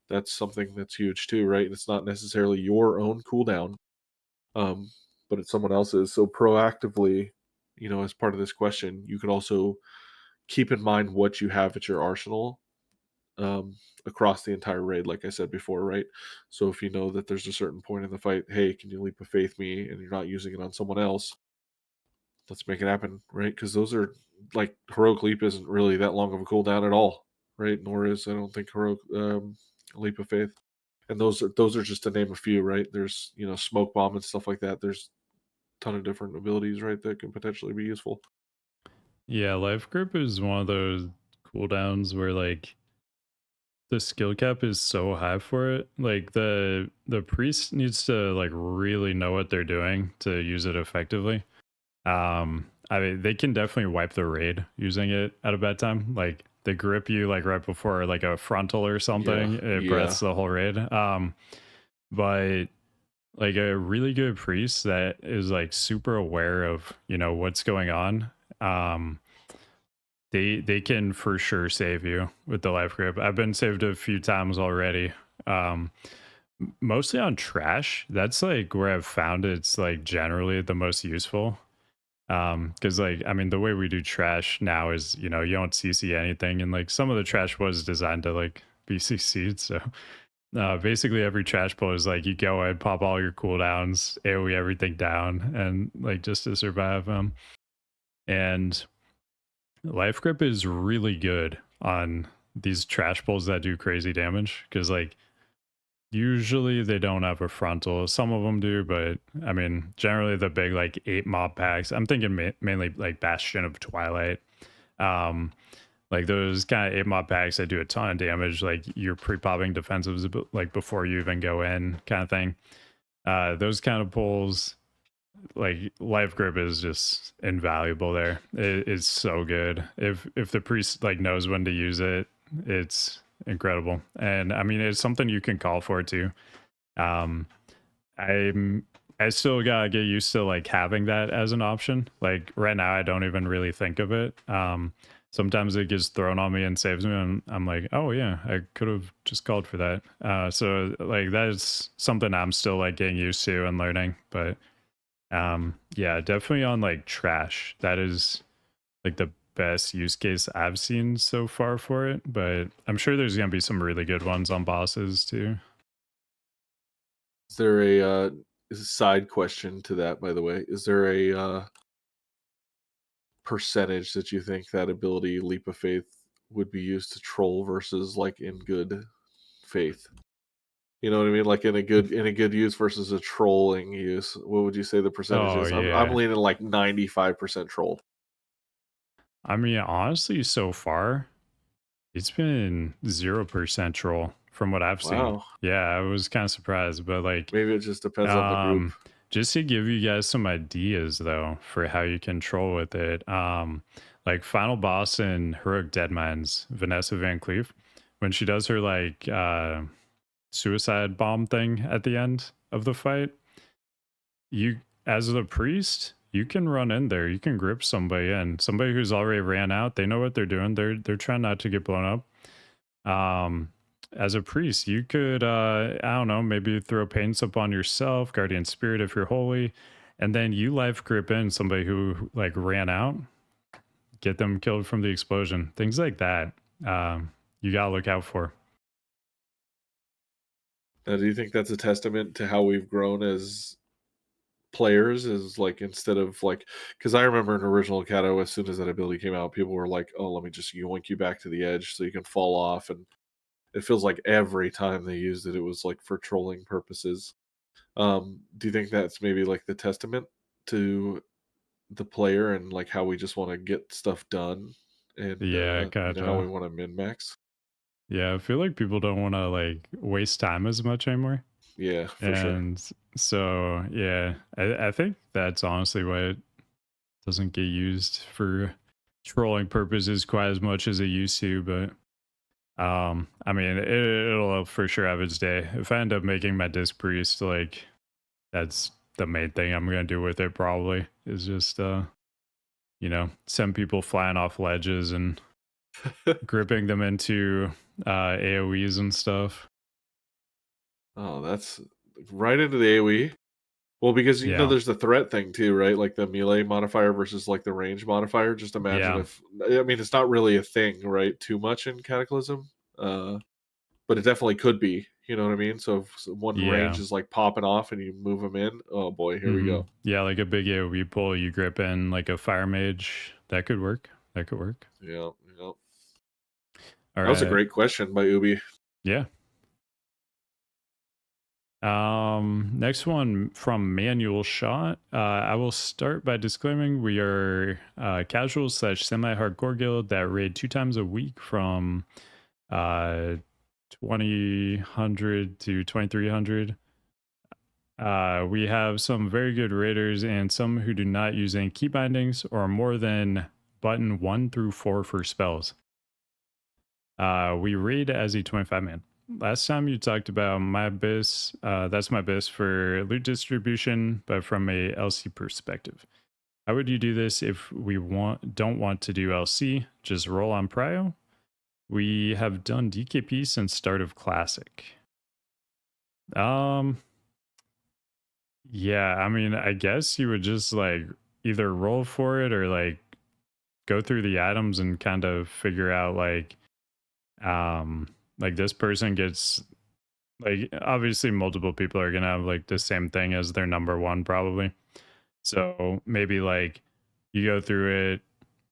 that's something that's huge too, right? And it's not necessarily your own cooldown, um, but it's someone else's. So proactively, as part of this question, you could also keep in mind what you have at your arsenal, um, across the entire raid, like I said before, right? So if you know that there's a certain point in the fight, hey, can you leap of faith me, and you're not using it on someone else, let's make it happen, right? Because those are like heroic leap isn't really that long of a cooldown at all, right? Nor is, I don't think, heroic leap of faith. And those are just to name a few, right? There's smoke bomb and stuff like that. There's a ton of different abilities, right, that can potentially be useful. Yeah, life grip is one of those cooldowns where like the skill cap is so high for it. Like the priest needs to like really know what they're doing to use it effectively. I mean, they can definitely wipe the raid using it at a bad time. Like they grip you like right before like a frontal or Yeah, something. It yeah, breaths the whole raid. But like a really good priest that is like super aware of what's going on. Um, they can for sure save you with the life grip. I've been saved a few times already. Um, Mostly on trash. That's like where I've found it's like generally the most useful. Because like I mean the way we do trash now is you don't CC anything, and like some of the trash was designed to like be CC'd. So basically every trash pull is like you go and pop all your cooldowns, AoE everything down, and like just to survive. And life grip is really good on these trash pulls that do crazy damage, because like usually they don't have a frontal. Some of them do, but I mean, generally the big like 8 mob packs. I'm thinking mainly like Bastion of Twilight. Um, like those kind of 8 mob packs that do a ton of damage. Like you're pre-popping defensives like before you even go in, kind of thing. Those kind of pulls like life grip is just invaluable there. It's so good. If the priest like knows when to use it, it's incredible. And I mean, it's something you can call for too. Um, I'm I still gotta get used to like having that as an option. Like right now, I don't even really think of it. Sometimes it gets thrown on me and saves me, and I'm like, oh yeah, I could have just called for that. So like that is something I'm still like getting used to and learning. But yeah, definitely on like trash. That is like the best use case I've seen so far for it. But I'm sure there's gonna be some really good ones on bosses too. Is there a side question to that, by the way? Is there a percentage that you think that ability, Leap of Faith, would be used to troll versus like in good faith? You know what I mean? Like in a good use versus a trolling use. What would you say the percentage Oh is? I'm yeah. leaning like 95% troll. I mean, honestly, so far, it's been 0% troll from what I've seen. Wow. Yeah, I was kind of surprised, but like, Maybe it just depends on the group. um, just to give you guys some ideas though for how you can troll with it. Like final boss in Heroic Deadmines, Vanessa Van Cleef, when she does her like suicide bomb thing at the end of the fight, you as the priest, you can run in there, you can grip somebody in, somebody who's already ran out, they know what they're doing, they're trying not to get blown up. As a priest, you could I don't know, maybe throw paints up on yourself, guardian spirit if you're holy, and then you life grip in somebody who like ran out, get them killed from the explosion, things like that. You gotta look out for. Now, do you think that's a testament to how we've grown as players? Is like instead of like, because I remember in original Cata, as soon as that ability came out, people were like, "Oh, let me just yoink you back to the edge so you can fall off." And it feels like every time they used it, it was like for trolling purposes. Do you think that's maybe like the testament to the player and like how we just want to get stuff done and Yeah, you know how we Cata. want to min max? Yeah, I feel like people don't want to like waste time as much anymore. Yeah, for sure. And so, yeah, I think that's honestly why it doesn't get used for trolling purposes quite as much as it used to. But I mean, it'll for sure have its day. If I end up making my disc priest, like that's the main thing I'm gonna do with it. Probably is just send people flying off ledges and gripping them into AOE's and stuff. Oh, that's right into the AoE. Well, because you know Yeah, there's the threat thing too, right? Like the melee modifier versus like the range modifier. Just imagine yeah. if I mean it's not really a thing, right? Too much in Cataclysm, but it definitely could be. You know what I mean? So if one range Yeah. is like popping off and you move them in, oh boy, here we Hmm. go. Yeah, like a big AoE pull, you grip in like a fire mage. That could work. That could work. Yeah, yeah. All That was a right. great question by Ubi. Yeah. Next one from Manual Shot. I will start by disclaiming we are casual slash semi hardcore guild that raid 2 times a week from uh 2000 to 2300. We have some very good raiders and some who do not use any key bindings or more than button 1 through 4 for spells. We raid as a 25 man. Last time you talked about my abyss, that's my abyss for loot distribution, but from a LC perspective. How would you do this if we don't want to do LC? Just roll on prio. We have done DKP since start of classic. Um, yeah, I mean, I guess you would just like either roll for it or like go through the items and kind of figure out like this person gets like obviously multiple people are gonna have like the same thing as their number one probably. So maybe like you go through it,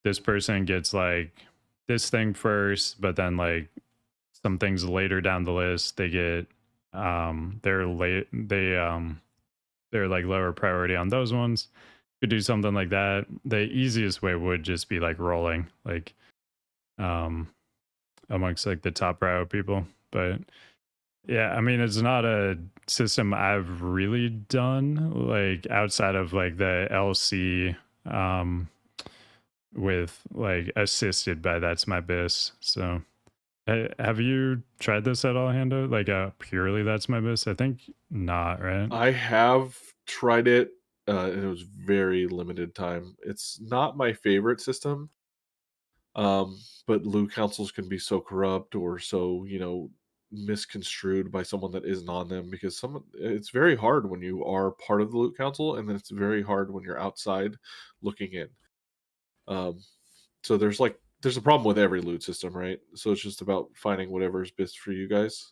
this person gets like this thing first, but then like some things later down the list they get they're late they're like lower priority on those ones. Could do something like that. The easiest way would just be like rolling like um amongst like the top priority people. But Yeah, I mean, it's not a system I've really done, like, outside of, like, the LC, um, with, like, assisted by That's My Biss, so have you tried this at all, Hando? Like, purely That's My Biss? I think not, right? I have tried it, and it was very limited time. It's not my favorite system, but loot councils can be so corrupt or so, misconstrued by someone that isn't on them because it's very hard when you are part of the loot council, and then it's very hard when you're outside looking in. Um, so there's a problem with every loot system, right? So it's just about finding whatever is best for you guys.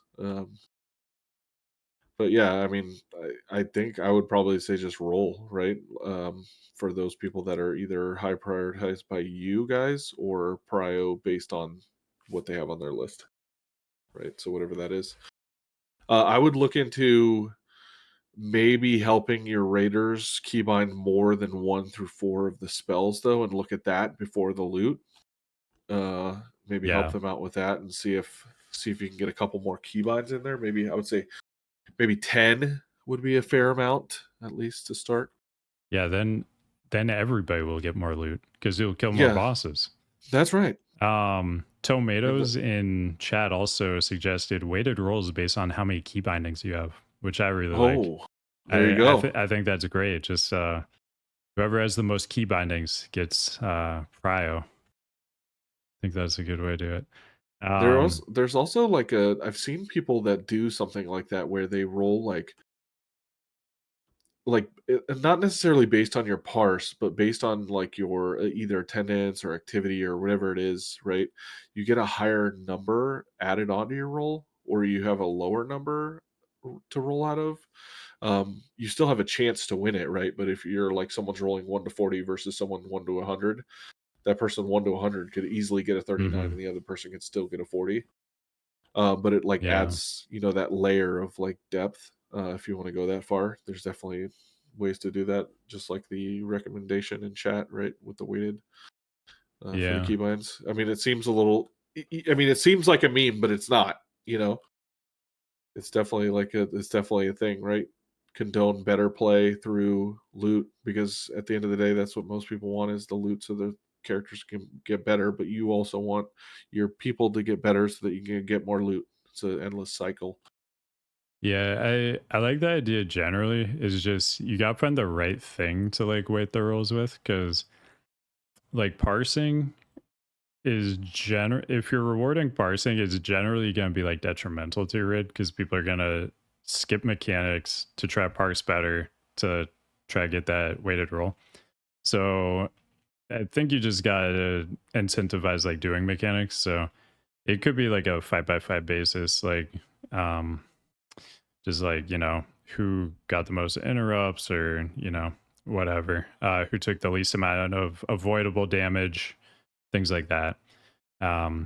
But yeah, I mean, I think I would probably say just roll, right? For those people that are either high prioritized by you guys or prio based on what they have on their list, right? So whatever that is. I would look into maybe helping your raiders keybind more than 1 through 4 of the spells though, and look at that before the loot. Maybe help Yeah. them out with that and see if you can get a couple more keybinds in there. Maybe I would say maybe 10 would be a fair amount, at least to start. Yeah, then everybody will get more loot because 'cause you'll kill more Yeah, bosses. that's right. And Tomatoes in chat also suggested weighted rolls based on how many key bindings you have, which I really like. oh, there you go. I think that's great. Just whoever has the most key bindings gets prio. I think that's a good way to do it. There's also like I've seen people that do something like that where they roll not necessarily based on your parse, but based on like your either attendance or activity or whatever it is, right? You get a higher number added onto your roll, or you have a lower number to roll out of. You still have a chance to win it, right? But if you're like someone's rolling 1 to 40 versus someone 1 to 100, that person 1 to 100 could easily get a 39, Mhm. and the other person could still get a 40. But it like Yeah. adds, that layer of like depth. If you want to go that far, there's definitely ways to do that. Just like the recommendation in chat, right, with the weighted for the Yeah. keybinds. I mean, it seems a little. I mean, it seems like a meme, but it's not. It's definitely a thing, right? Condone better play through loot because at the end of the day, that's what most people want is the loot so the characters can get better. But you also want your people to get better so that you can get more loot. It's an endless cycle. Yeah, I like the idea generally. Is just you got to find the right thing to like weight the rolls with because like parsing is if you're rewarding parsing, it's generally going to be like detrimental to your rid because people are going to skip mechanics to try to parse better to try to get that weighted roll. So I think you just got to incentivize like doing mechanics. So it could be like a 5 by 5 basis, like um just like, who got the most interrupts or, whatever, who took the least amount of avoidable damage, things like that.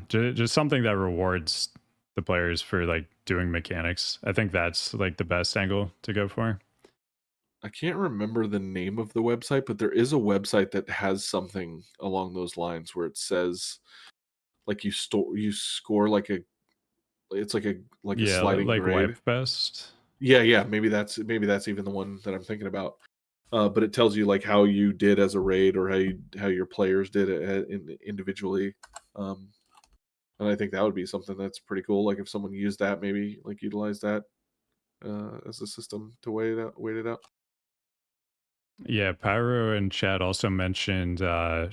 Just something that rewards the players for like doing mechanics. I think that's like the best angle to go for. I can't remember the name of the website, but there is a website that has something along those lines where it says like you score like a it's like a Yeah, sliding like grade. wipe best. Yeah, yeah, maybe that's even the one that I'm thinking about. But it tells you like how you did as a raid or how your players did it individually. Um, and I think that would be something that's pretty cool. Like if someone used that, maybe like utilize that as a system to wait it out. Yeah, Pyro and Chad also mentioned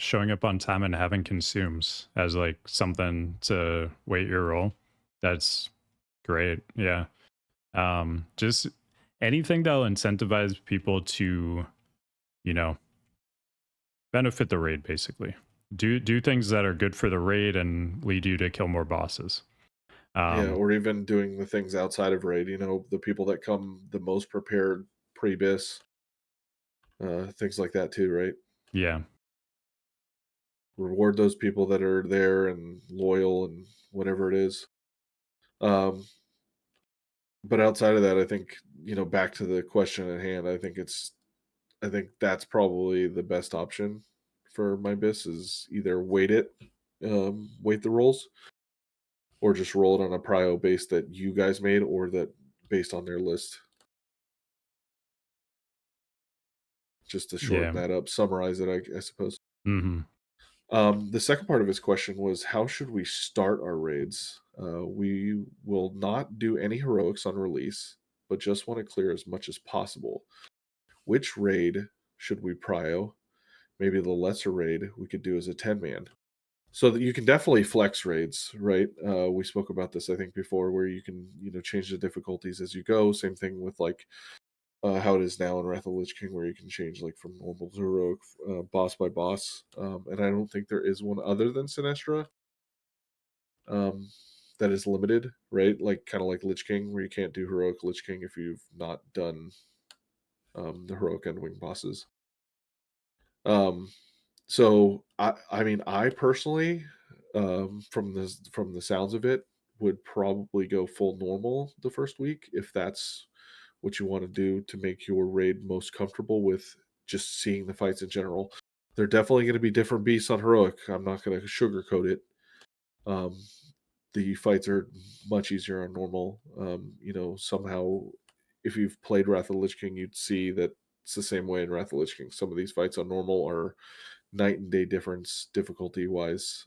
showing up on time and having consumes as like something to weight your roll. That's great. Yeah. Just anything that'll incentivize people to, you know, benefit the raid basically. Do things that are good for the raid and lead you to kill more bosses. Yeah, Um, or even doing the things outside of raid. The people that come the most prepared pre-bis, things like that too, right? yeah. Reward those people that are there and loyal and whatever it is. Um, but outside of that, I think back to the question at hand. I think that's probably the best option for my bis is either wait the rolls, or just roll it on a prio base that you guys made, or that based on their list? Just to shorten Yeah. that up, summarize it, I suppose. Hmm. The second part of his question was, how should we start our raids? We will not do any heroics on release, but just want to clear as much as possible. Which raid should we prio? Maybe the lesser raid we could do as a 10-man. So that you can definitely flex raids, right? We spoke about this, I think, before, where you can, change the difficulties as you go. Same thing with like how it is now in Wrath of the Lich King, where you can change like from normal to heroic, boss by boss. And I don't think there is one other than Sinestra um, that is limited, right? Like kind of like Lich King, where you can't do heroic Lich King if you've not done the heroic Endwing bosses. Um, so I mean, I personally, from the sounds of it, would probably go full normal the first week if that's what you want to do to make your raid most comfortable with just seeing the fights in general. They're definitely going to be different beasts on heroic. I'm not going to sugarcoat it. Um, the fights are much easier on normal. Somehow, if you've played Wrath of the Lich King, you'd see that it's the same way in Wrath of the Lich King. Some of these fights on normal are night and day difference difficulty wise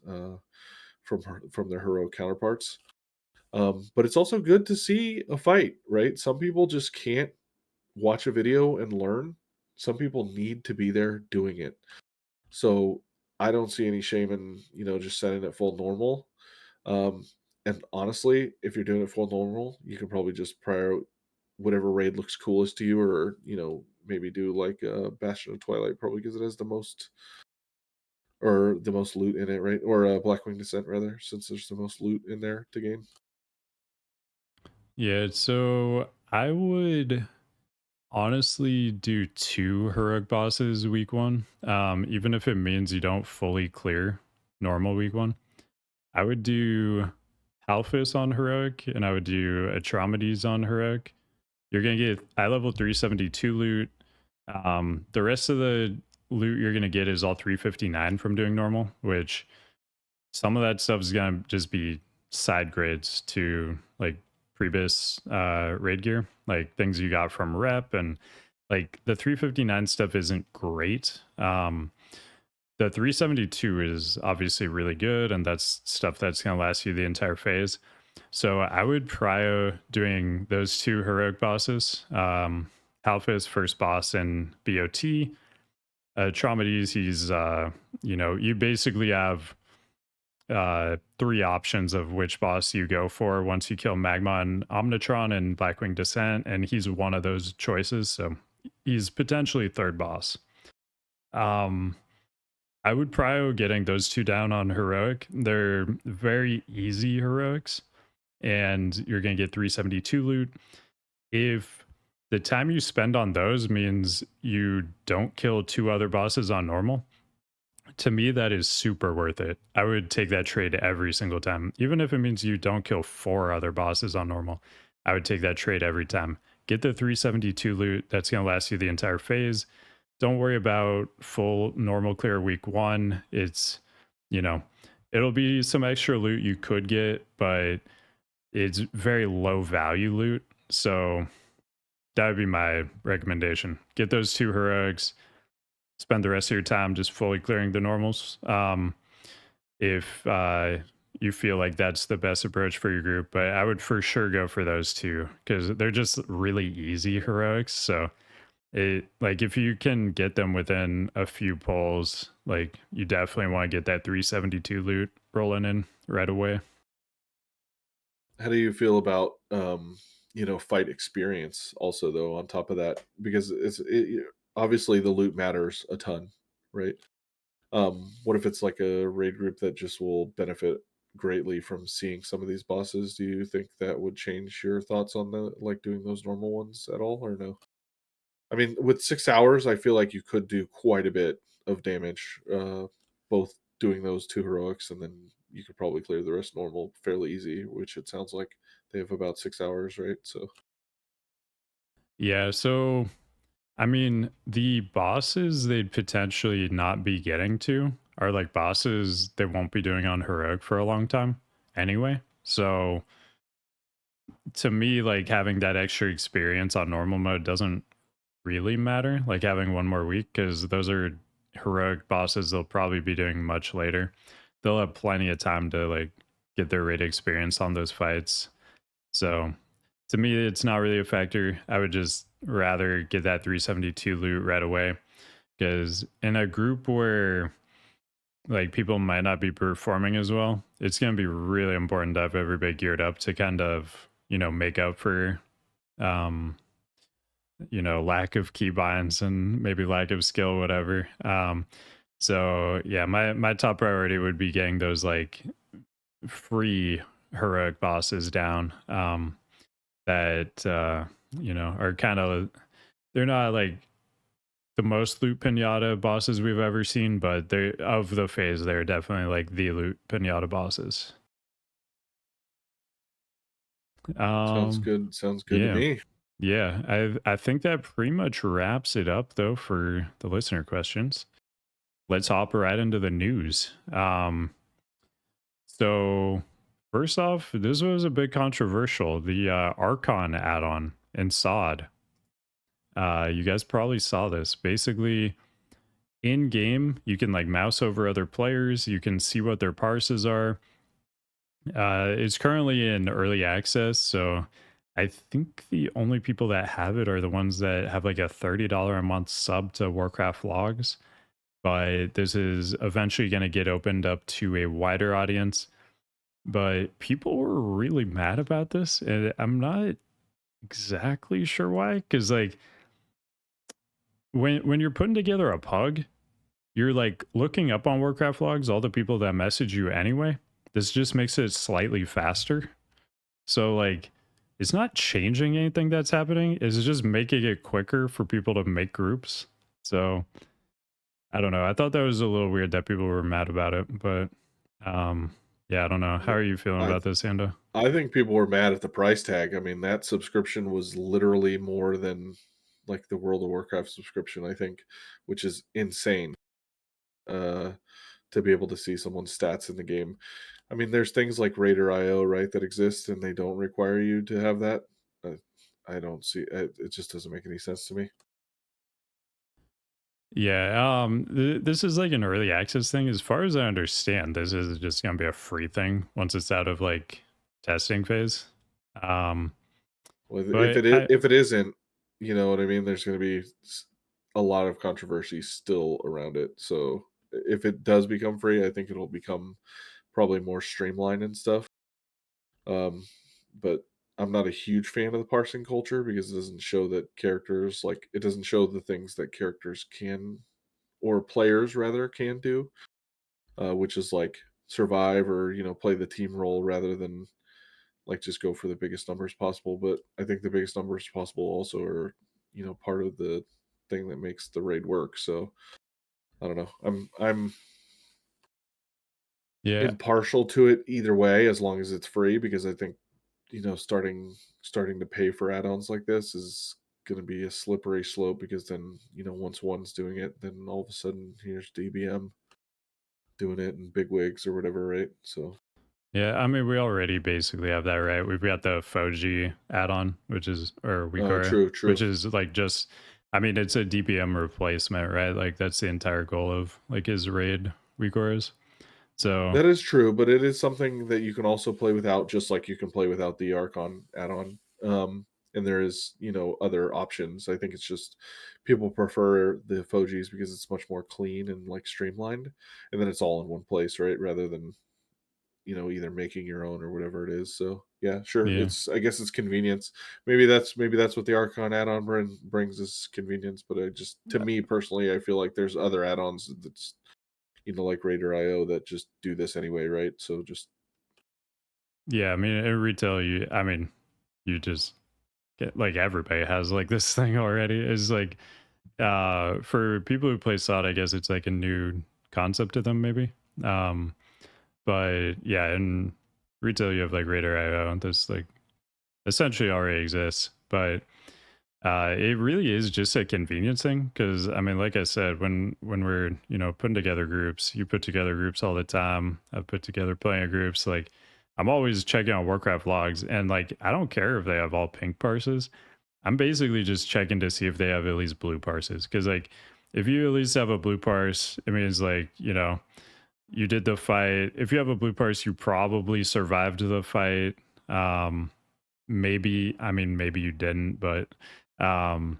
from their heroic counterparts. But it's also good to see a fight, right? Some people just can't watch a video and learn. Some people need to be there doing it. So I don't see any shame in just setting it full normal. Um, and honestly, if you're doing it full normal, you can probably just prior whatever raid looks coolest to you, or maybe do like Bastion of Twilight, probably because it has the most loot in it, right? Or Blackwing Descent rather, since there's the most loot in there to gain. Yeah. So I would honestly do two heroic bosses week one, even if it means you don't fully clear normal week one. I would do Halfis on heroic, and I would do Atramides on heroic. You're gonna get eye level 372 loot. The rest of the loot you're gonna get is all 359 from doing normal, which some of that stuff is gonna just be side grades to like prebis raid gear, like things you got from rep, and like the 359 stuff isn't great. The 372 is obviously really good, and that's stuff that's gonna last you the entire phase. So I would prio doing those two heroic bosses. Halfis first boss in BOT. Traumates, he's you basically have three options of which boss you go for once you kill Magma and Omnitron and Blackwing Descent, and he's one of those choices. So he's potentially third boss. Um, I would prio getting those two down on heroic. They're very easy heroics, and you're gonna get 372 loot. If the time you spend on those means you don't kill two other bosses on normal, to me that is super worth it. I would take that trade every single time, even if it means you don't kill four other bosses on normal. I would take that trade every time. Get the 372 loot, that's going to last you the entire phase. Don't worry about full normal clear week one. It's, you know, it'll be some extra loot you could get, but it's very low value loot. So that would be my recommendation. Get those two heroics, spend the rest of your time just fully clearing the normals. If you feel like that's the best approach for your group, but I would for sure go for those two because they're just really easy heroics. So it like if you can get them within a few pulls, like you definitely want to get that 372 loot rolling in right away. How do you feel about fight experience also, though, on top of that? Because obviously the loot matters a ton, right? What if it's like a raid group that just will benefit greatly from seeing some of these bosses? Do you think that would change your thoughts on the like doing those normal ones at all, or no? I mean, with 6 hours, I feel like you could do quite a bit of damage, both doing those two heroics, and then you could probably clear the rest normal fairly easy, which it sounds like they have about 6 hours, right? So Yeah, so I mean, the bosses they'd potentially not be getting to are like bosses they won't be doing on heroic for a long time anyway. So to me, like having that extra experience on normal mode doesn't really matter. Like having one more week, because those are heroic bosses they'll probably be doing much later. They'll have plenty of time to like get their raid experience on those fights. So to me, it's not really a factor. I would just rather get that 372 loot right away, because in a group where like people might not be performing as well, it's going to be really important to have everybody geared up to kind of, make up for, um, lack of keybinds and maybe lack of skill, whatever. So yeah, my top priority would be getting those like free heroic bosses down. That are kind of, they're not like the most loot pinata bosses we've ever seen, but they of the phase they're definitely like the loot pinata bosses. Um Sounds good to yeah. me. Yeah, I think that pretty much wraps it up though for the listener questions. Let's hop right into the news. So first off, this was a bit controversial. The Archon add-on in SOD. You guys probably saw this. Basically, in game, you can like mouse over other players. You can see what their parses are. It's currently in early access, so I think the only people that have it are the ones that have like a $30 a month sub to Warcraft logs. But this is eventually going to get opened up to a wider audience. But people were really mad about this, and I'm not exactly sure why. Because like when you're putting together a pug, you're like looking up on Warcraft logs all the people that message you anyway. This just makes it slightly faster. So like it's not changing anything that's happening. It's just making it quicker for people to make groups. So I don't know. I thought that was a little weird that people were mad about it, but yeah, I don't know. How Yeah. are you feeling I about this, Ando? I think people were mad at the price tag. I mean, that subscription was literally more than like the World of Warcraft subscription, I think, which is insane. Uh to be able to see someone's stats in the game. I mean, there's things like Raider IO, right, that exist and they don't require you to have that. Uh, I don't see it, it just doesn't make any sense to me. Yeah, this is like an early access thing. As far as I understand, this is just gonna be a free thing once it's out of like testing phase. Um, Well, but I if it isn't, you know what I mean, there's going to be a lot of controversy still around it. So if it does become free, I think it'll become probably more streamlined and stuff. Um, but I'm not a huge fan of the parsing culture because it doesn't show that characters like it doesn't show the things that characters can or players rather can do, which is like survive or play the team role rather than like just go for the biggest numbers possible. But I think the biggest numbers possible also are part of the thing that makes the raid work. So I don't know. I'm yeah, impartial to it either way as long as it's free because I think starting to pay for add-ons like this is going to be a slippery slope because then once one's doing it then all of a sudden here's DBM doing it and big wigs or whatever, right? So yeah. I mean, we already basically have that, right? We've got the Foji add-on, which is or WeakAuras, true, which true. is like just. I mean, it's a DPM replacement, right? Like that's the entire goal of like his raid WeakAuras. So That is true, but it is something that you can also play without, just like you can play without the Archon add-on. And there is, other options. I think it's just people prefer the Fojis because it's much more clean and like streamlined, and then it's all in one place, right? Rather than either making your own or whatever it is. So yeah, sure. yeah, It's I guess it's convenience. Maybe that's what the Archon add-on brings is convenience. But I just to me personally, I feel like there's other add-ons that's like Raider IO that just do this anyway, right? So just yeah. I mean, in retail, I mean, you just get like everybody has like this thing already. Is like for people who play SOD, I guess it's like a new concept to them, maybe. Um, but yeah, in retail, you have like Raider IO. This like essentially already exists, but it really is just a convenience thing. Because I mean, like I said, when we're putting together groups, you put together groups all the time. I've put together plenty of groups. Like I'm always checking on Warcraft logs, and like I don't care if they have all pink parses. I'm basically just checking to see if they have at least blue parses. Because like if you at least have a blue parse, it means like, you know, you did the fight. If you have a blue parse, you probably survived the fight. Um, maybe, I mean, maybe you didn't, but um,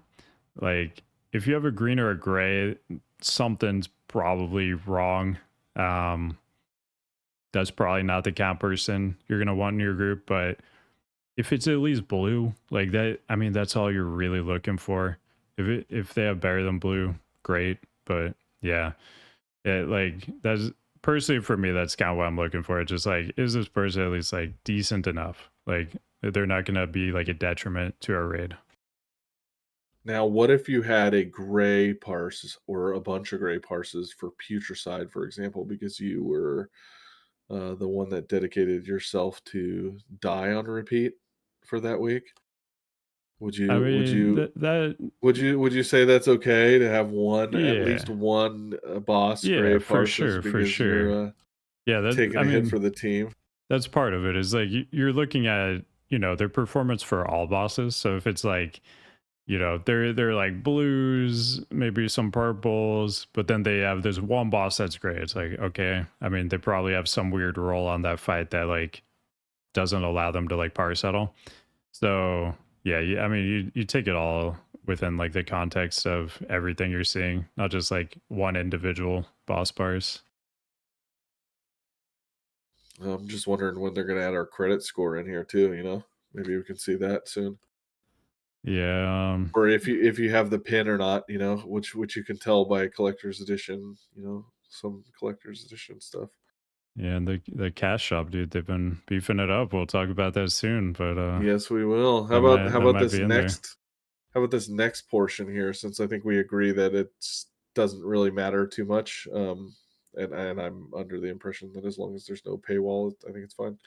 like if you have a green or a gray, something's probably wrong. Um, that's probably not the count person you're gonna want in your group, but if it's at least blue, like that, I mean, that's all you're really looking for. If they have better than blue, great. But yeah, like that's personally for me, that's kind of what I'm looking for. It's just like, is this person at least like decent enough? Like they're not gonna be like a detriment to our raid. Now, what if you had a gray parse or a bunch of gray parses for Putricide, for example, because you were the one that dedicated yourself to die on repeat for that week? Would I you would mean you that would you say that's okay to have one, at least yeah, one boss yeah, gray for parses sure, for because sure. you're Yeah, that taking I a hit mean for the team? that's part of it. Is like you're looking at, you know, their performance for all bosses. So if it's like, you know, they're like blues, maybe some purples, but then they have this one boss that's great. It's like, okay, I mean, they probably have some weird role on that fight that like doesn't allow them to like power settle. So yeah, I mean, you take it all within like the context of everything you're seeing, not just like one individual boss bars. I'm just wondering when they're going to add our credit score in here too. Maybe we can see that soon. Yeah, Or if you have the pin or not, which you can tell by collector's edition, some collector's edition stuff. yeah, and the cash shop, dude, they've been beefing it up. We'll talk about that soon, but Yes, we will. How that about might this be in there. next how about this next portion here, since I think we agree that it doesn't really matter too much. And I'm under the impression that as long as there's no paywall, I think it's fine.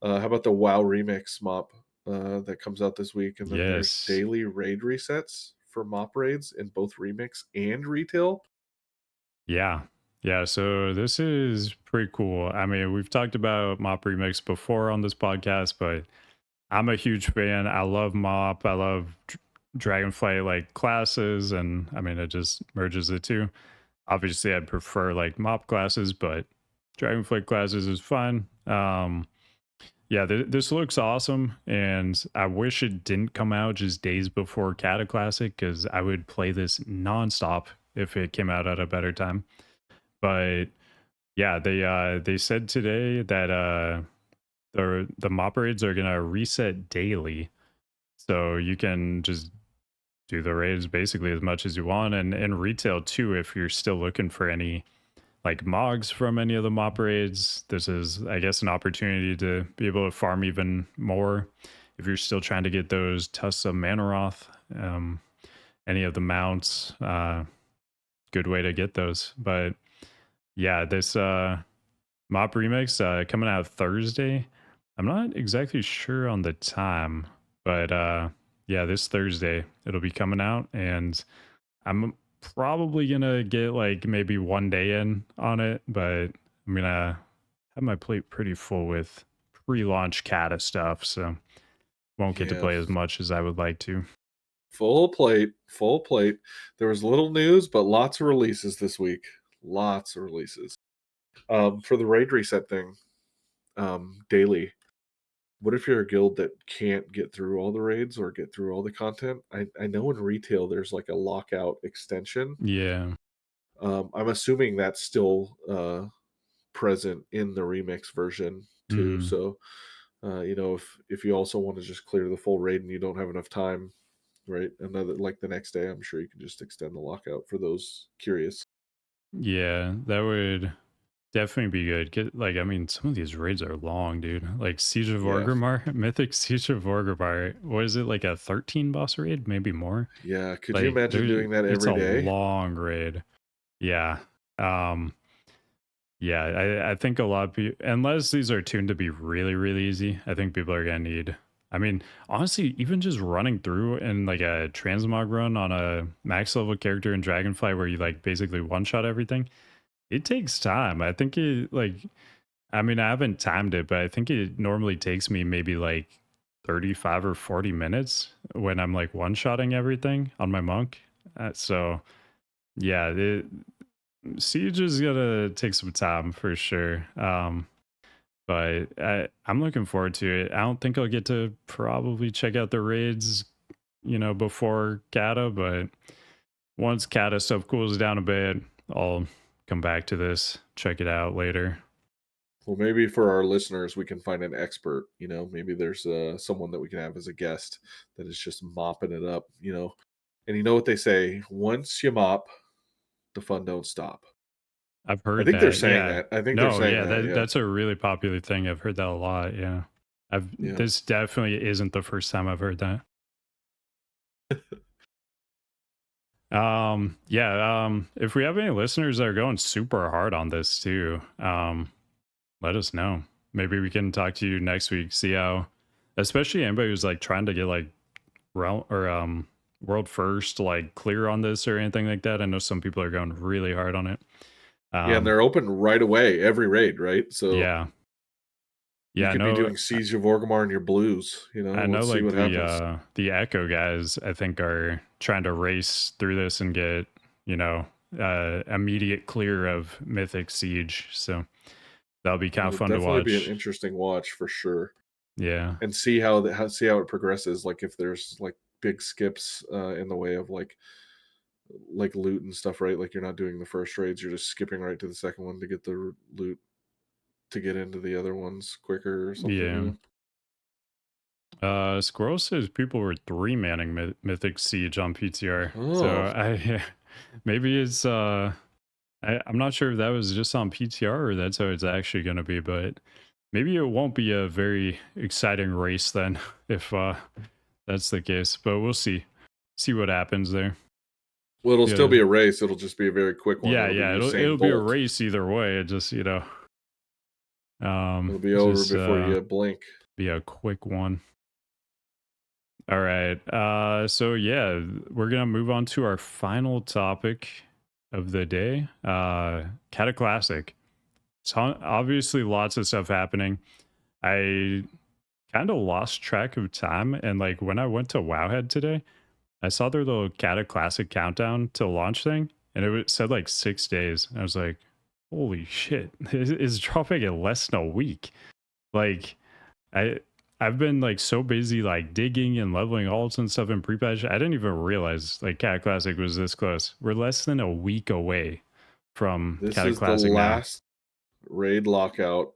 How about the WoW Remix mop that comes out this week? And then there's Yes. daily raid resets for mop raids in both Remix and Retail. Yeah. Yeah. So this is pretty cool. I mean, we've talked about Mop Remix before on this podcast, but I'm a huge fan. I love Mop. I love Dragonflight like classes. And I mean, it just merges the two. Obviously, I'd prefer like Mop classes, but Dragonflight classes is fun. Yeah, this looks awesome. And I wish it didn't come out just days before Cata Classic because I would play this nonstop if it came out at a better time. But yeah, they said today that the mop raids are gonna reset daily, so you can just do the raids basically as much as you want, and in retail too. If you're still looking for any like mogs from any of the mop raids, this is, I guess, an opportunity to be able to farm even more. If you're still trying to get those Tusks of Manaroth, any of the mounts, good way to get those. But yeah, this Mop Remix coming out Thursday. I'm not exactly sure on the time, but yeah, this Thursday it'll be coming out, and I'm probably gonna get like maybe one day in on it, but I'm gonna have my plate pretty full with pre-launch Cata stuff, so won't get to Yeah, play as much as I would like to. full plate, full plate. There was little news, but lots of releases this week. Lots of releases. For the raid reset thing, daily. What if you're a guild that can't get through all the raids or get through all the content? I know in retail there's like a lockout extension. Yeah. I'm assuming that's still present in the remix version too. Mm. So, if you also want to just clear the full raid and you don't have enough time, right? Another like the next day, I'm sure you can just extend the lockout for those curious. Yeah, that would definitely be good. Like, I mean, some of these raids are long, dude. Like Siege of Yeah, Orgrimmar, Mythic Siege of Orgrimmar. What is it, like a 13 boss raid? Maybe more. yeah. Could you Like, imagine there, doing that it's a every day? long raid. Yeah. Um, yeah, I think a lot of people, unless these are tuned to be really, really easy, I think people are gonna need. I mean, honestly, even just running through in like a transmog run on a max level character in Dragonfly where you like basically one shot everything, it takes time. I think it like I mean, I haven't timed it, but I think it normally takes me maybe like 35 or 40 minutes when I'm like one-shotting everything on my monk. So yeah, Siege is gonna take some time for sure. But I'm looking forward to it. I don't think I'll get to probably check out the raids, before Cata, but once Cata stuff cools down a bit, I'll come back to this, check it out later. Well, maybe for our listeners, we can find an expert. Maybe there's someone that we can have as a guest that is just mopping it up. And you know what they say: once you mop, the fun don't stop. I've I heard think they're that. saying Yeah. that. I think they're No, saying yeah, that. Yeah, that's a really popular thing. I've heard that a lot. Yeah. yeah. This definitely isn't the first time I've heard that. Yeah, if we have any listeners that are going super hard on this too, let us know. Maybe we can talk to you next week, see how, especially anybody who's like trying to get like realm or world first like clear on this or anything like that. I know some people are going really hard on it. Yeah, and Um they're open right away every raid, right? So yeah. you Yeah, could be doing Siege of Orgrimmar in your blues. I know Let's see like what happens. the Echo guys I think are trying to race through this and get, you know, immediate clear of Mythic Siege. So that'll be kind of It'll fun to definitely be an watch. interesting watch for sure, Yeah. and see how it progresses. Like if there's like big skips in the way of like loot and stuff, right? Like you're not doing the first raids, you're just skipping right to the second one to get the loot to get into the other ones quicker or something. Yeah. Squirrel says people were three manning Mythic Siege on PTR. So Oh, I maybe it's I'm not sure if that was just on PTR or that's how it's actually gonna be, but maybe it won't be a very exciting race then if that's the case. But we'll see. See what happens there. well, it'll still Yeah. be a race. It'll just be a very quick one. Yeah, It'll be yeah. It'll Usain be a Bolt. race either way. It just, It'll be over just before you blink. be a quick one. All right. So yeah, we're gonna move on to our final topic of the day. Cata Classic. So obviously lots of stuff happening. I kind of lost track of time, and like when I went to Wowhead today, I saw their little Cata Classic countdown to launch thing, and said like 6 days. I was like, holy shit, it's dropping in less than a week. Like I I've been like so busy like digging and leveling alts and stuff in pre-patch. I didn't even realize like Cat Classic was this close. We're less than a week away from This Cat is the Classic now. last raid lockout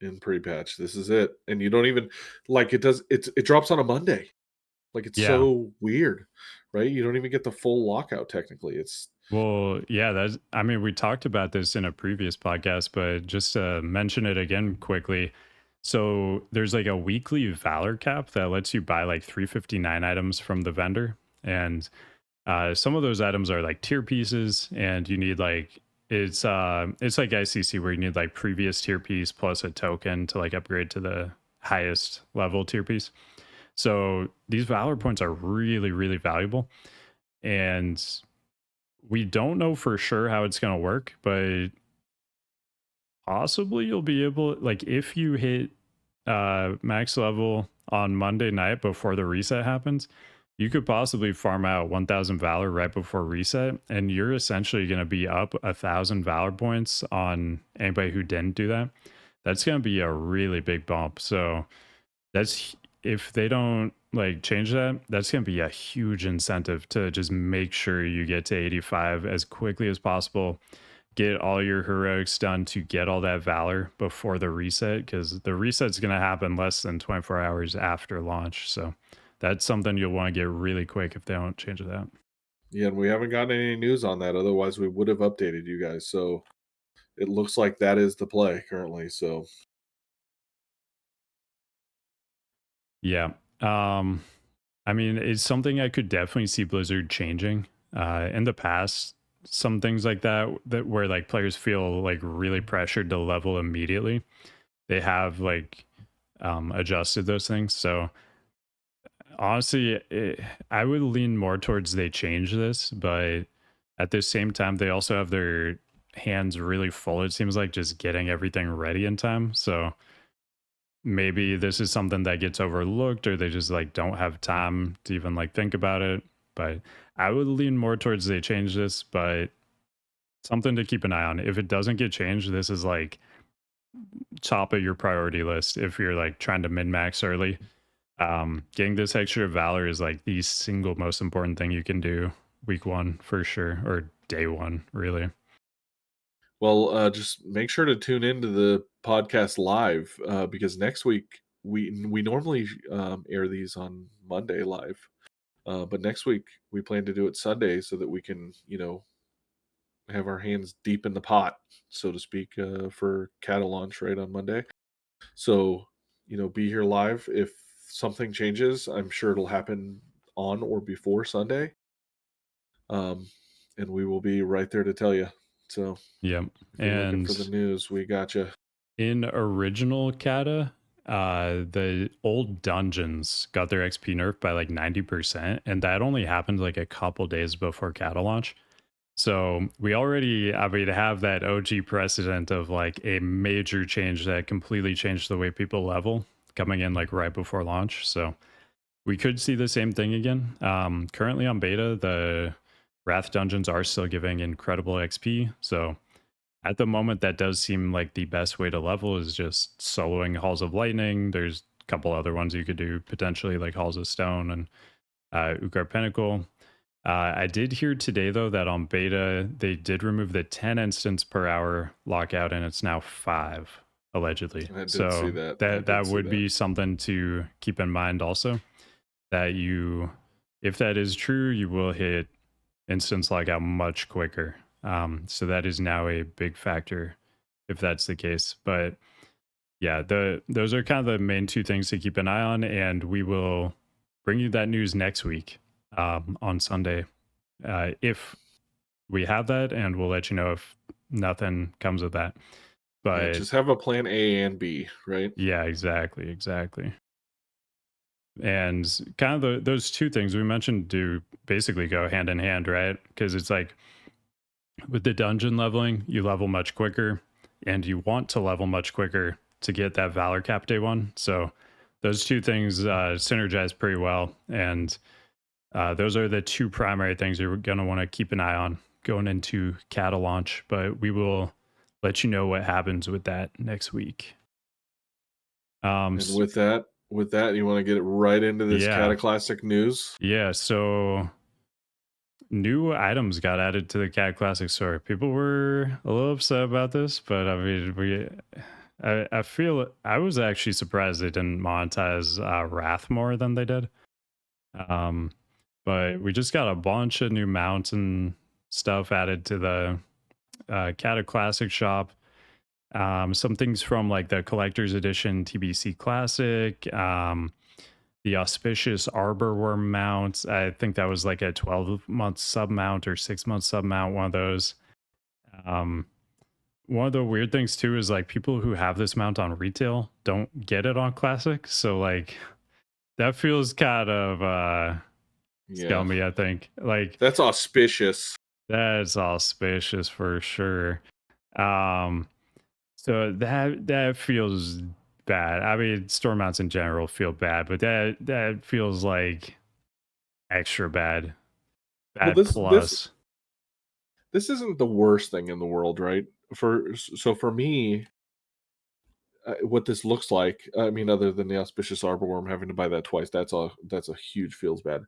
in pre-patch. This is it. And you don't even like it drops on a Monday. Like it's Yeah. so weird, right? You don't even get the full lockout technically. It's Well, yeah, that's I mean, we talked about this in a previous podcast, but just to mention it again quickly. So there's like a weekly Valor cap that lets you buy like 359 items from the vendor. And some of those items are like tier pieces, and you need like it's like ICC where you need like previous tier piece plus a token to like upgrade to the highest level tier piece. So these Valor points are really, really valuable. And we don't know for sure how it's going to work, but possibly you'll be able, like, if you hit max level on Monday night before the reset happens, you could possibly farm out 1000 Valor right before reset, and you're essentially going to be up 1000 Valor points on anybody who didn't do that. That's going to be a really big bump. So that's if they don't like change that, that's going to be a huge incentive to just make sure you get to 85 as quickly as possible. Get all your heroics done to get all that valor before the reset, because the reset's going to happen less than 24 hours after launch. So that's something you'll want to get really quick if they don't change that. yeah, and we haven't gotten any news on that. Otherwise, we would have updated you guys. So it looks like that is the play currently. So Yeah. I mean, it's something I could definitely see Blizzard changing. In the past, some things like that where like players feel like really pressured to level immediately, they have like adjusted those things. So honestly, I would lean more towards they change this, but at the same time, they also have their hands really full, it seems like, just getting everything ready in time. So maybe this is something that gets overlooked, or they just like don't have time to even like think about it. But I would lean more towards they change this, but something to keep an eye on. If it doesn't get changed, this is like top of your priority list if you're like trying to min max early. Getting this extra valor is like the single most important thing you can do week one for sure, or day one, really. Well, just make sure to tune into the podcast live because next week we normally air these on Monday live, but next week we plan to do it Sunday so that we can, have our hands deep in the pot, so to speak, for Cata launch right on Monday. So, be here live. If something changes, I'm sure it'll happen on or before Sunday, um, and we will be right there to tell you. So, Yep. if you're looking for the And news, we got you. in original Cata, the old dungeons got their XP nerfed by like 90%, and that only happened like a couple days before Cata launch. So we already, I mean, have that OG precedent of like a major change that completely changed the way people level coming in like right before launch. So we could see the same thing again. Currently on beta, the Wrath dungeons are still giving incredible XP. So at the moment, that does seem like the best way to level is just soloing Halls of Lightning. There's a couple other ones you could do potentially, like Halls of Stone and Ukar Pinnacle. I did hear today though that on beta they did remove the 10 instance per hour lockout, and it's now 5 allegedly. I did see So that. I that did see would that. be something to keep in mind also, that you, if that is true, you will hit instance lockout much quicker. So that is now a big factor if that's the case. But yeah, those are kind of the main two things to keep an eye on, and we will bring you that news next week on Sunday if we have that, and we'll let you know if nothing comes of that. Yeah, But just have a plan A and B, right? yeah, exactly. And kind of those two things we mentioned do basically go hand in hand, right? Because it's like with the dungeon leveling, you level much quicker, and you want to level much quicker to get that Valor Cap day one. So those two things synergize pretty well, and those are the two primary things you're going to want to keep an eye on going into Cata launch. But we will let you know what happens with that next week. And with that, you want to get right into this Yeah, cataclassic news? yeah. So new items got added to the Cat Classic store. People were a little upset about this, but I mean, I feel I was actually surprised they didn't monetize Wrath more than they did. Um, but we just got a bunch of new mounts and stuff added to the Cata Classic shop. Some things from like the collector's edition TBC Classic. The auspicious arbor worm mount. I think that was like a 12-month sub mount or 6-month sub mount, one of those. Um, one of the weird things too is like people who have this mount on retail don't get it on classic. So like that feels kind of Yeah, scummy, I think. Like that's auspicious. that's auspicious for sure. Um so that feels bad. I mean, store mounts in general feel bad, but that feels like extra bad. Well, Bad this plus. this isn't the worst thing in the world, right? For me, what this looks like, I mean, other than the auspicious arborworm having to buy that twice, that's a huge feels bad.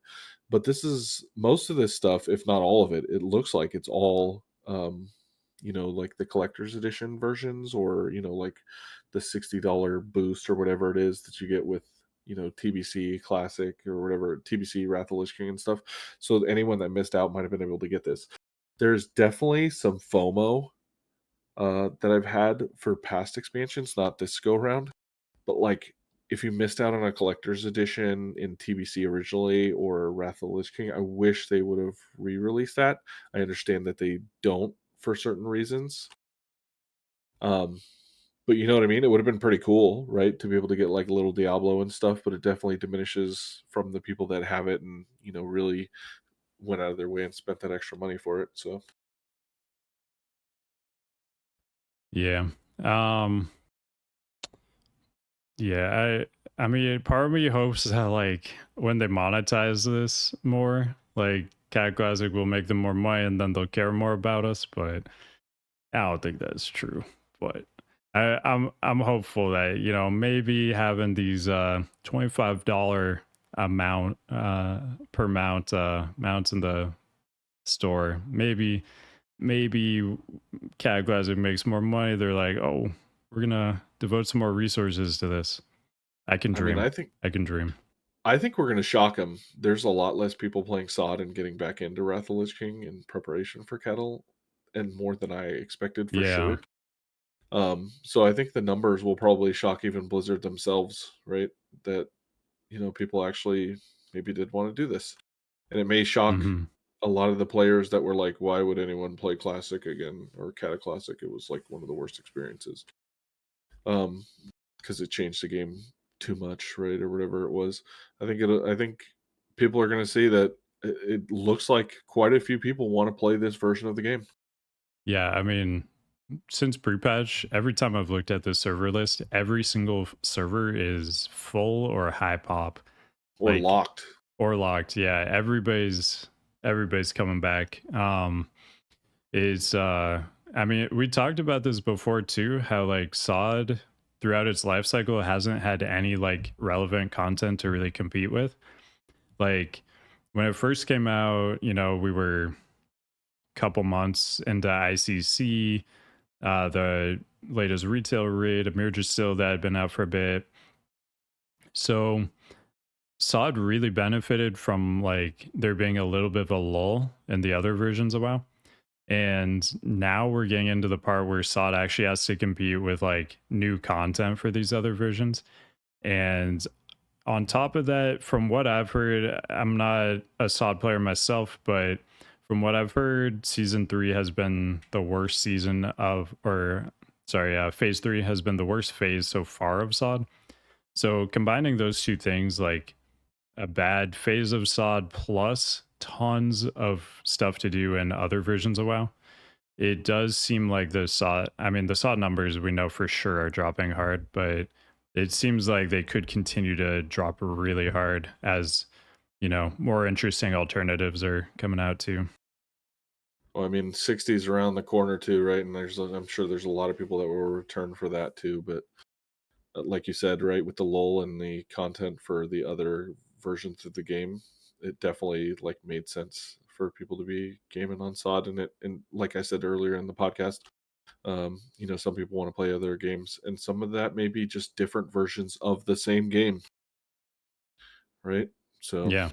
But this is most of this stuff, if not all of it. It looks like it's all, like the collector's edition versions, or like the $60 boost or whatever it is that you get with TBC Classic or whatever TBC Wrath of the Lich King and stuff. So anyone that missed out might have been able to get this. There's definitely some FOMO that I've had for past expansions, not this go round. But like, if you missed out on a collector's edition in TBC originally or Wrath of the Lich King, I wish they would have re-released that. I understand that they don't for certain reasons. Um, but you know what I mean? It would have been pretty cool, right, to be able to get like little Diablo and stuff. But it definitely diminishes from the people that have it and really went out of their way and spent that extra money for it. So Yeah. Um yeah, I mean part of me hopes that like when they monetize this more, like Cat Classic will make them more money and then they'll care more about us, but I don't think that's true. But I'm hopeful that, you know, maybe having these $25 amount per mount mounts in the store, maybe Cat Classic makes more money. They're like, oh, we're gonna devote some more resources to this. I can I mean, dream. I can dream. I think we're gonna shock them. There's a lot less people playing sod and getting back into Wrath of the Lich King in preparation for Kettle, and more than I expected for Yeah. sure. So I think the numbers will probably shock even Blizzard themselves, right? That, people actually maybe did wanna do this. And it may shock Hmm. a lot of the players that were like, "Why would anyone play Classic again or Cata Classic?" It was, like, one of the worst experiences. Um, because it changed the game too much, right, or whatever it was. I think people are gonna see that it looks like quite a few people wanna play this version of the game, Yeah. I mean, since pre-patch, every time I've looked at this server list, every single server is full or high pop, or like locked. or locked. Yeah, everybody's coming back. Is I mean, we talked about this before too, how like sod throughout its life cycle hasn't had any like relevant content to really compete with. Like when it first came out, you know, we were a couple months into ICC, the latest retail raid, Emerge still that had been out for a bit. So sod really benefited from like there being a little bit of a lull in the other versions of WoW. And now we're getting into the part where sod actually has to compete with like new content for these other versions. And on top of that, from what I've heard, I'm not a sod player myself, but from what I've heard, season 3 has been the worst season of, or sorry, phase 3 has been the worst phase so far of sod. So combining those two things, like a bad phase of sod plus tons of stuff to do in other versions of WoW, it does seem like the SOT, I mean, the SOT numbers we know for sure are dropping hard, but it seems like they could continue to drop really hard as, you know, more interesting alternatives are coming out too. Well, I mean, 60's around the corner too, right? And I'm sure there's a lot of people that will return for that too, but like you said, right, with the lull and the content for the other versions of the game, it definitely like made sense for people to be gaming on sod. And like I said earlier in the podcast, some people want to play other games, and some of that may be just different versions of the same game, right? So Yeah.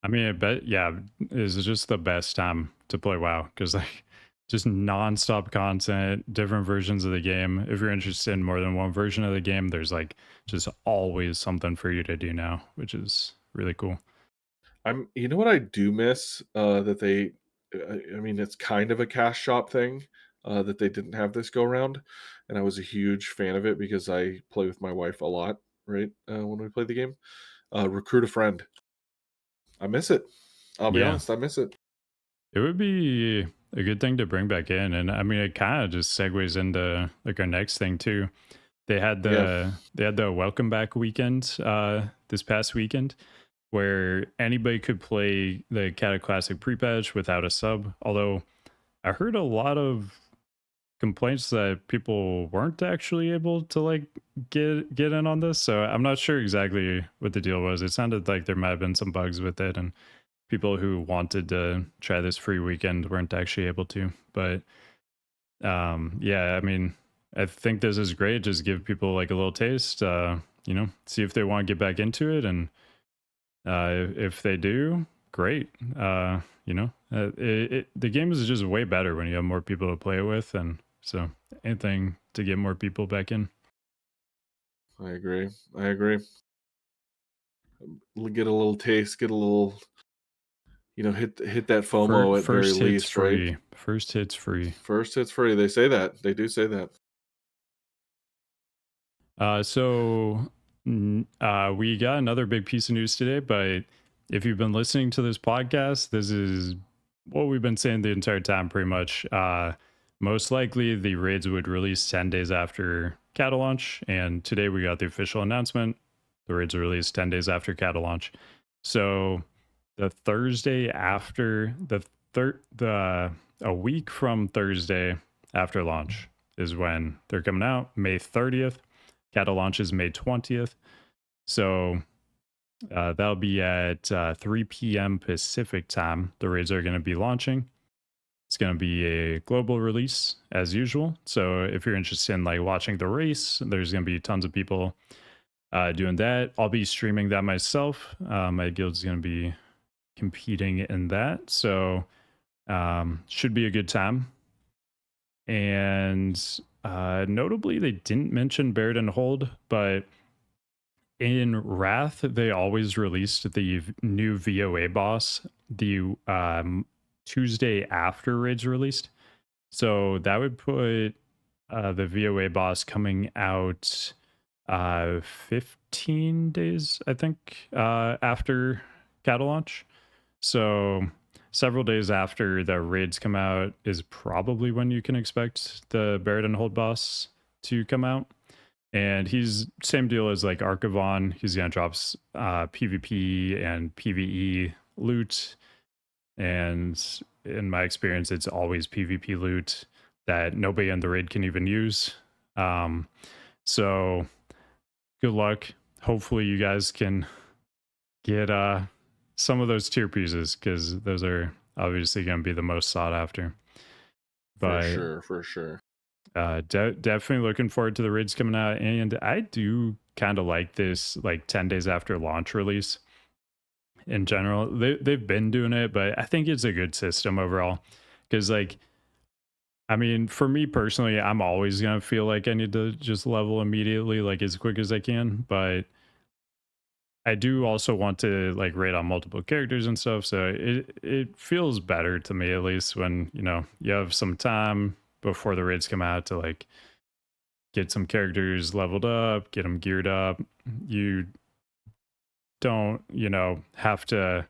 I mean, I bet, yeah, is just the best time to play WoW because, like, just nonstop content, different versions of the game. If you're interested in more than one version of the game, there's like just always something for you to do now, which is really cool. you know what I do miss that they, I mean, it's kind of a cash shop thing that they didn't have this go around, and I was a huge fan of it because I play with my wife a lot, right? When we play the game, recruit a friend. I miss it. I'll be Yeah. honest, I miss it. It would be a good thing to bring back in. And I mean, it kind of just segues into like our next thing too. Yeah, They had the welcome back weekend this past weekend where anybody could play the Cata Classic pre-patch without a sub. Although I heard a lot of complaints that people weren't actually able to like get in on this. So I'm not sure exactly what the deal was. It sounded like there might have been some bugs with it and people who wanted to try this free weekend weren't actually able to. But yeah, I mean, I think this is great. Just give people like a little taste, you know, see if they want to get back into it. And if they do, great. You know, the game is just way better when you have more people to play with. And so anything to get more people back in. I agree. I agree. Get a little taste, get a little, hit that FOMO at very First hits least, right? free. First hits free. First hits free. They say that. They do say that. We got another big piece of news today, but if you've been listening to this podcast, this is what we've been saying the entire time pretty much. most likely the raids would release 10 days after Cata launch, and today we got the official announcement. The raids are released 10 days after Cata launch. So the Thursday after the a week from Thursday after launch is when they're coming out. May 30th. Cata launch is May 20th. So that'll be at 3 p.m. Pacific time. The raids are going to be launching. It's going to be a global release as usual. So if you're interested in like watching the race, there's going to be tons of people doing that. I'll be streaming that myself. My guild's going to be competing in that. So should be a good time. And notably, they didn't mention Baird and Hold, but in Wrath, they always released the new VOA boss the Tuesday after raids released. So that would put the VOA boss coming out 15 days, I think, after Cata launch. So several days after the raids come out is probably when you can expect the Barrett and Hold boss to come out. And he's same deal as like Archivon. He's gonna drop PvP and PvE loot. And in my experience, it's always PvP loot that nobody in the raid can even use. So good luck. Hopefully you guys can get some of those tier pieces, because those are obviously going to be the most sought after. But For sure. Definitely looking forward to the raids coming out, and I do kind of like this like 10 days after launch release. In general, they've been doing it, but I think it's a good system overall, because like, I mean, for me personally, I'm always gonna feel like I need to just level immediately, like as quick as I can. But I do also want to like raid on multiple characters and stuff, so it feels better to me, at least when you have some time before the raids come out to like get some characters leveled up, get them geared up. You don't have to.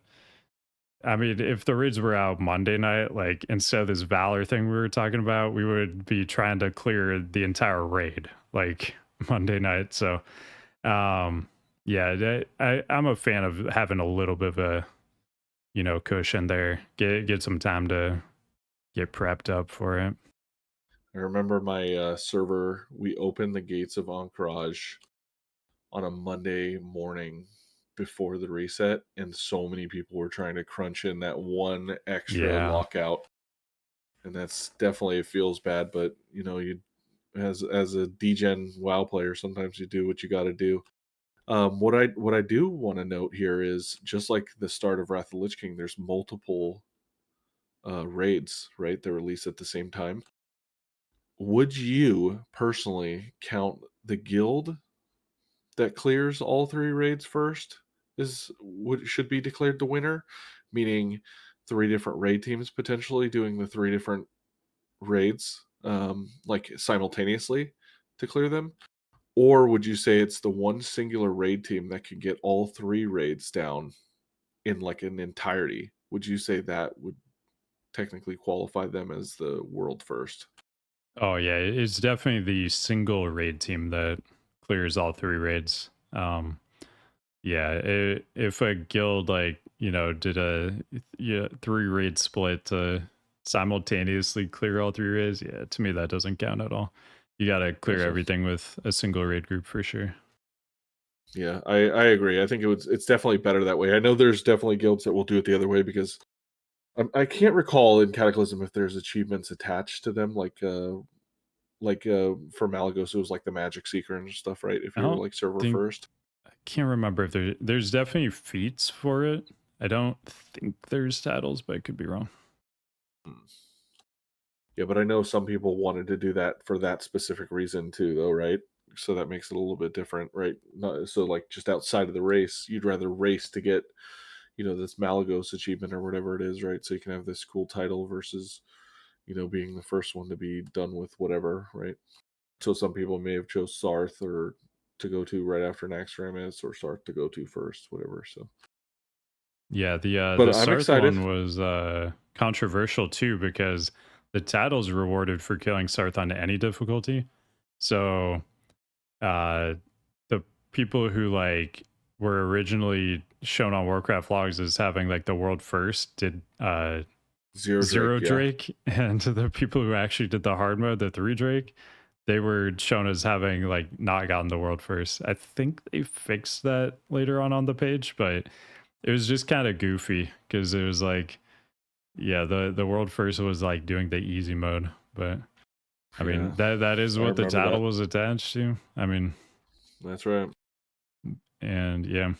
I mean, if the raids were out Monday night, like instead of this Valor thing we were talking about, we would be trying to clear the entire raid like Monday night. So yeah, I'm a fan of having a little bit of a cushion there. Get some time to get prepped up for it. I remember my server. We opened the gates of Encourage on a Monday morning before the reset, and so many people were trying to crunch in that one extra Yeah. lockout, and that's definitely, it feels bad, but you as a degen WoW player, sometimes you do what you got to do. What I do want to note here is, just like the start of Wrath of the Lich King, there's multiple raids, right? They're released at the same time. Would you personally count the guild that clears all three raids first should be declared the winner, meaning three different raid teams potentially doing the three different raids like simultaneously to clear them? Or would you say it's the one singular raid team that could get all three raids down in like an entirety? Would you say that would technically qualify them as the world first? Oh yeah, it's definitely the single raid team that clears all three raids. Yeah, if a guild like did a three raid split to simultaneously clear all three raids, yeah, to me that doesn't count at all. You got to clear Gotcha. everything with a single raid group for sure. Yeah, I agree. I think it's definitely better that way. I know there's definitely guilds that will do it the other way, because I can't recall in Cataclysm if there's achievements attached to them, for Malagos it was like the Magic Seeker and stuff, right? If I you were don't like server think first. I can't remember if there's definitely feats for it. I don't think there's titles, but I could be wrong. Hmm. Yeah, but I know some people wanted to do that for that specific reason too, though, right? So that makes it a little bit different, right? So like just outside of the race, you'd rather race to get, this Malagos achievement or whatever it is, right? So you can have this cool title versus, being the first one to be done with whatever, right? So some people may have chose Sarth or to go to right after Naxxramas, or Sarth to go to first, whatever. So, Yeah, the but I'm Sarth excited. one was controversial too, because the title's rewarded for killing Sarth on any difficulty. So uh the people who like were originally shown on Warcraft logs as having like the world first did Zero zero Drake, yeah. Drake, and the people who actually did the hard mode, the three Drake, they were shown as having like not gotten the world first. I think they fixed that later on the page, but it was just kind of goofy because it was like, yeah, the world first was like doing the easy mode, but I Yeah, mean that is I what the remember title that. was attached to. I mean, That's right. and yeah,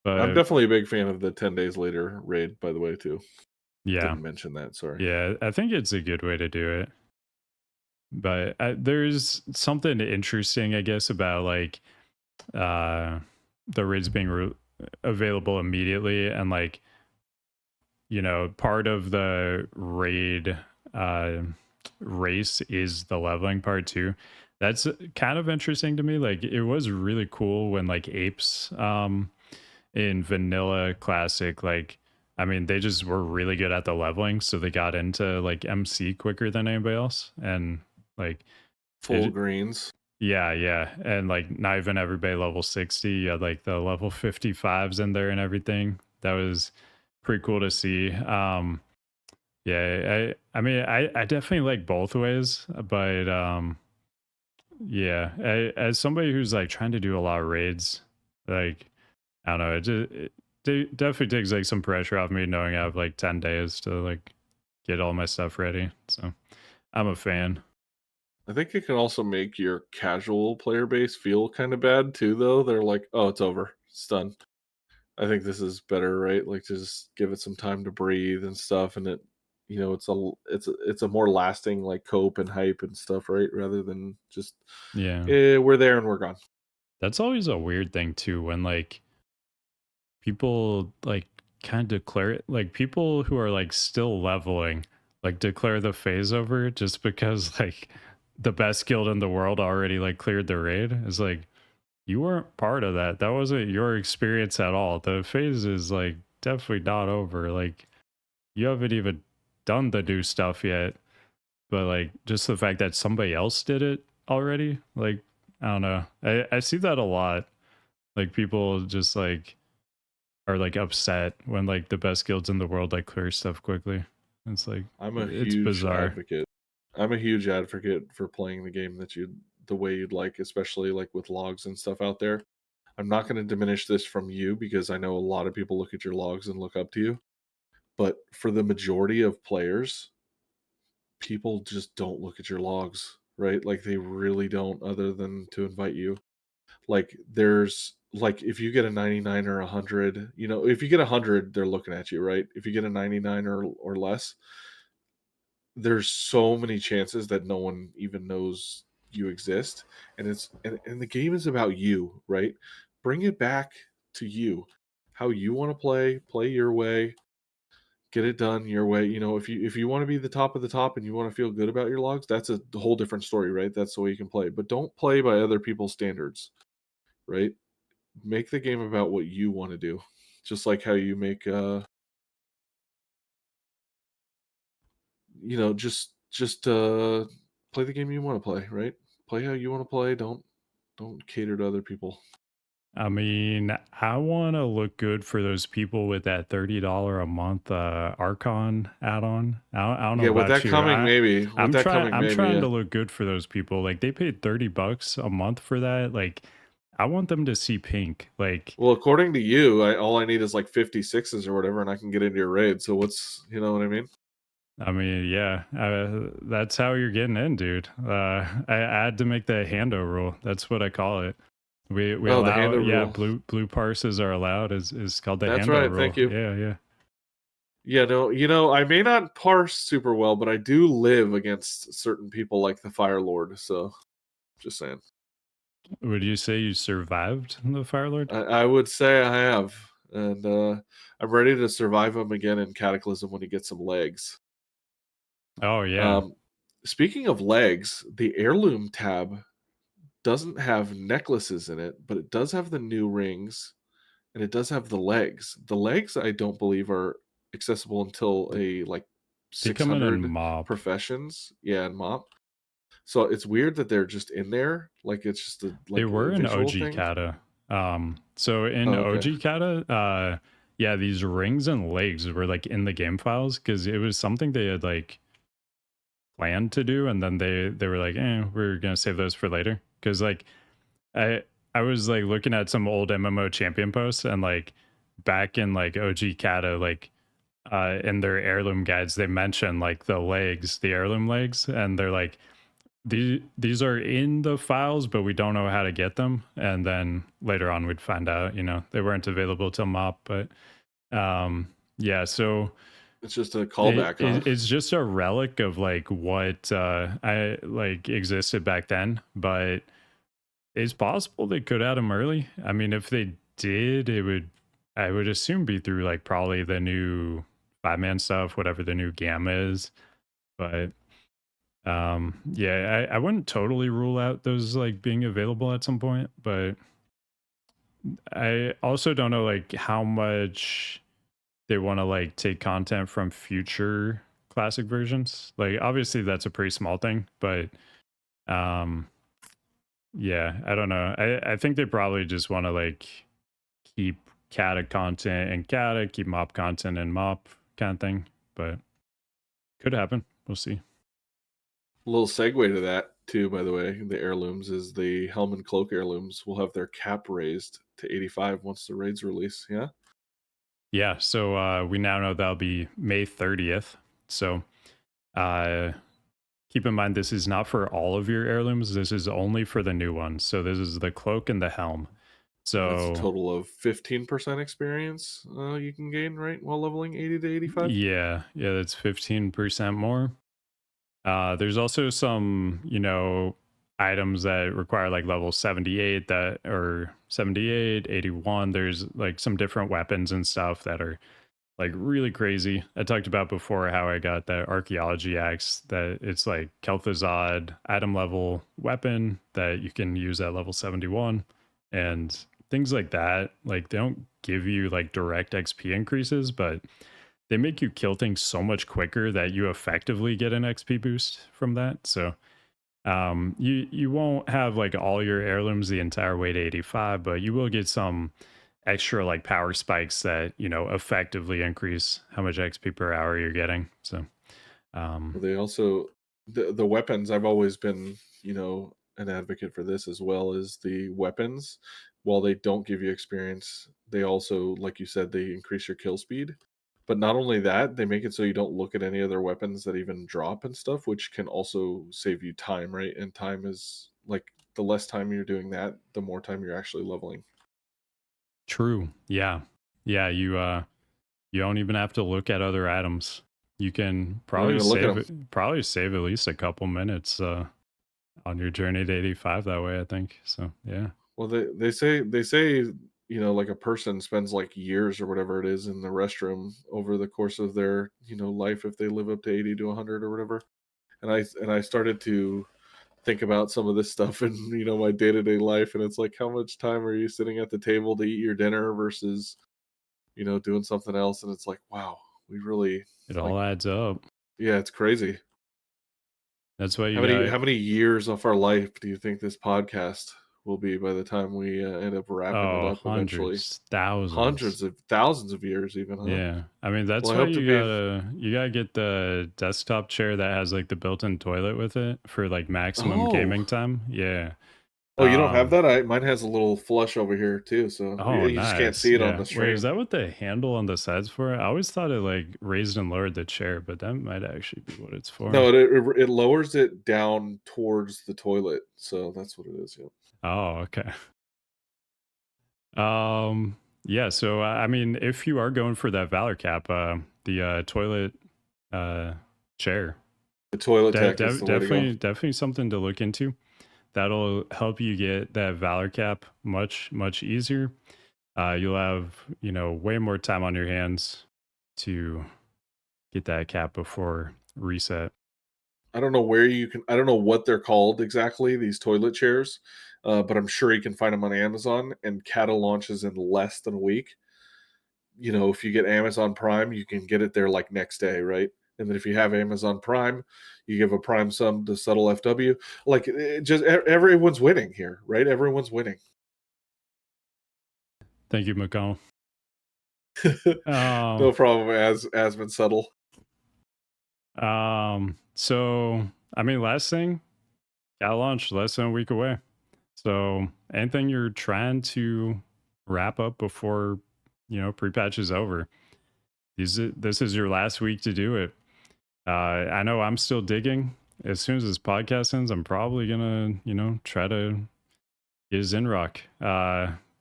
I'm but definitely a big fan of the 10 days later raid, by the way, too. yeah, Didn't mention that, sorry. yeah, I think it's a good way to do it. But there's something interesting, I guess, about like uh the raids being available immediately, and like, you know, part of the raid uh race is the leveling part too. That's kind of interesting to me. Like, it was really cool when like apes in vanilla classic, like, I mean, they just were really good at the leveling, so they got into like MC quicker than anybody else. And like Full it, greens. yeah, yeah. And like not even everybody level 60. You had like the level 55s in there and everything. That was pretty cool to see. Yeah, I mean, I definitely like both ways, but yeah, as somebody who's like trying to do a lot of raids, like, I don't know, it definitely takes like some pressure off me knowing I have like 10 days to like get all my stuff ready. So I'm a fan. I think it can also make your casual player base feel kind of bad too, though. They're like, "Oh, it's over. It's done." I think this is better, right? Like, just give it some time to breathe and stuff, and it's a more lasting like cope and hype and stuff, right? Rather than just Yeah. we're there and we're gone. That's always a weird thing too, when like people like kind of declare it, like people who are like still leveling, like declare the phase over just because like the best guild in the world already like cleared the raid. It's like, you weren't part of that. That wasn't your experience at all. The phase is like definitely not over. Like, you haven't even done the new stuff yet. But like, just the fact that somebody else did it already, like, I don't know. I see that a lot. Like, people just like are like upset when like the best guilds in the world like clear stuff quickly. It's like, I'm a it's huge bizarre. advocate. I'm a huge advocate for playing the game the way you'd like, especially like with logs and stuff out there. I'm not going to diminish this from you because I know a lot of people look at your logs and look up to you. But for the majority of players, people just don't look at your logs, right? Like they really don't, other than to invite you. Like there's like if you get a 99 or 100, if you get 100, they're looking at you, right? If you get a 99 or less, there's so many chances that no one even knows you exist, and the game is about you, right? Bring it back to you, how you want to play your way, get it done your way. If you want to be the top of the top and you want to feel good about your logs, that's a whole different story, right? That's the way you can play, but don't play by other people's standards, right? Make the game about what you want to do, just like how you make just play the game you want to play, right? Play how you want to play. Don't cater to other people. I mean, I want to look good for those people with that $30 a month Archon add-on. I don't know Yeah, with about that you. coming, maybe. With that coming, I'm maybe. trying Yeah. to look good for those people. Like, they paid $30 a month for that. Like, I want them to see pink. Like, Well, according to you, all I need is like 56s or whatever, and I can get into your raid. So you know what I mean? I mean, yeah, that's how you're getting in, dude. I had to make the Hando rule. That's what I call it. We Oh, the allow, Hando yeah, rule. blue parses are allowed. Is called the That's Hando right. rule. Thank you. Yeah, yeah. Yeah, no, I may not parse super well, but I do live against certain people like the Fire Lord. So, just saying. Would you say you survived the Fire Lord? I would say I have, and I'm ready to survive him again in Cataclysm when he gets some legs. Oh yeah. Um, Speaking of legs, the heirloom tab doesn't have necklaces in it, but it does have the new rings and it does have the legs. The legs I don't believe are accessible until a like They come in and 600 mop. professions. Yeah, and mop. So it's weird that they're just in there. Like it's just They like a were in visual OG thing. Cata. So in Oh, okay. OG Cata, yeah, these rings and legs were like in the game files because it was something they had like planned to do, and then they were like, we're gonna save those for later. Because like I I was like looking at some old MMO champion posts, and like back in like OG Cata, like in their heirloom guides, they mention like the legs, the heirloom legs, and they're like, these are in the files, but we don't know how to get them. And then later on, we'd find out, they weren't available till mop. But yeah, so It's just a callback, huh? it's just a relic of like what I like existed back then. But it's possible they could add them early. I mean, if they did, I would assume be through like probably the new 5-man stuff, whatever the new gamma is. But yeah, I wouldn't totally rule out those like being available at some point, but I also don't know like how much they want to like take content from future classic versions. Like obviously that's a pretty small thing, but um yeah, I don't know. I think they probably just want to like keep Cata content and Cata, keep mop content and mop kind of thing, but could happen. We'll see. A little segue to that too, by the way. The heirlooms is the helm and cloak heirlooms will have their cap raised to 85 once the raids release. Yeah. Yeah, so we now know that'll be May 30th. So uh, keep in mind, this is not for all of your heirlooms. This is only for the new ones. So this is the cloak and the helm. And that's a So total of 15% experience you can gain, right, while leveling 80 to 85? yeah, that's 15% more. There's also some, items that require like level 78 that or 78, 81. There's like some different weapons and stuff that are like really crazy. I talked about before how I got that archaeology axe that it's like Kel'Thuzad item level weapon that you can use at level 71 and things like that. Like they don't give you like direct XP increases, but they make you kill things so much quicker that you effectively get an XP boost from that. So you won't have like all your heirlooms the entire way to 85, but you will get some extra like power spikes that effectively increase how much XP per hour you're getting. So Well, they also the weapons. I've always been, an advocate for this as well. Is the weapons, while they don't give you experience, they also, like you said, they increase your kill speed. But not only that, they make it so you don't look at any other weapons that even drop and stuff, which can also save you time, right? And time is like the less time you're doing that, the more time you're actually leveling. true, yeah, you don't even have to look at other items. You can You don't probably even look at them. save at least a couple minutes on your journey to 85 that way, I think. So yeah. Well, they say like a person spends like years or whatever it is in the restroom over the course of their life if they live up to 80 to 100 or whatever. And I started to think about some of this stuff in my day to day life, and it's like how much time are you sitting at the table to eat your dinner versus doing something else, and it's like wow, we really It like all adds up. yeah, it's crazy. That's why How you many got how many years of our life do you think this podcast will be by the time we end up wrapping it up eventually? hundreds, thousands. Hundreds of thousands of years even, huh? Yeah. I mean, Well, that's I why hope to be you gotta get the desktop chair that has like the built-in toilet with it for like maximum oh. gaming time. Yeah. Oh, you don't have Um that? Mine has a little flush over here too, so oh you just can't nice. see it on Yeah. the Wait, is stream. that what the handle on the sides for? I always thought it like raised and lowered the chair, but that might actually be what it's for. No, it lowers it down towards the toilet, so that's what it is, yeah. Oh, okay. Yeah, so I mean, if you are going for that Valor cap, the toilet uh chair, The toilet tech is the way to go. definitely something to look into. That'll help you get that Valor cap much easier. You'll have, way more time on your hands to get that cap before reset. I don't know what they're called exactly, these toilet chairs, but I'm sure you can find them on Amazon, and Cata launches in less than a week. If you get Amazon Prime, you can get it there like next day, right? And then if you have Amazon Prime, you give a Prime sum to settle FW. Like everyone's winning here, right? Everyone's winning. Thank you, McConnell. No Um, problem, as been subtle. so I mean, last thing, got launched less than a week away. So anything you're trying to wrap up before pre-patch is over, this is your last week to do it. I know I'm still digging. As soon as this podcast ends, I'm probably gonna try to get Zinrock.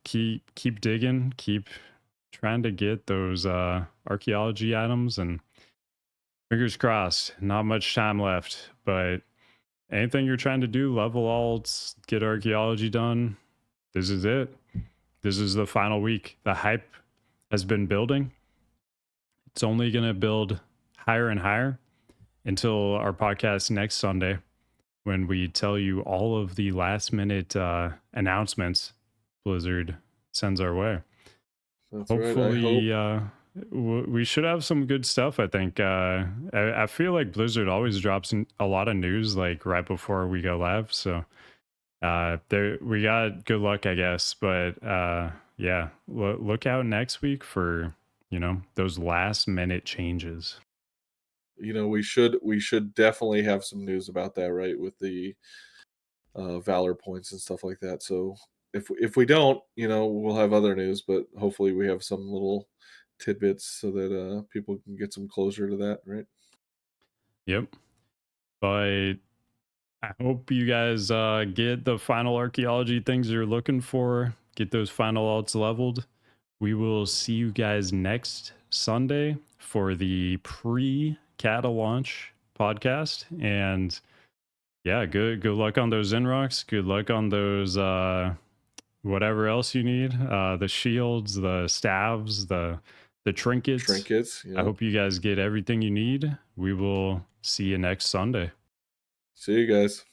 Keep digging, keep trying to get those archaeology items, and fingers crossed, not much time left, but anything you're trying to do, level alts, get archaeology done, this is it. This is the final week. The hype has been building. It's only going to build higher and higher until our podcast next Sunday, when we tell you all of the last minute announcements Blizzard sends our way. That's right. I hope. Hopefully, we should have some good stuff. I think. I feel like Blizzard always drops a lot of news like right before we go live. So there we got good luck, I guess. But yeah, look out next week for those last minute changes. We should definitely have some news about that, right? With the valor points and stuff like that. So if we don't, we'll have other news, but hopefully we have some little tidbits so that people can get some closure to that, right? Yep. But I hope you guys get the final archaeology things you're looking for. Get those final alts leveled. We will see you guys next Sunday for the pre-Cata launch podcast. And yeah, good luck on those Zenrocks. Good luck on those whatever else you need. The shields, the staves, the trinkets. Trinkets. I Yep. hope you guys get everything you need. We will see you next Sunday. See you guys.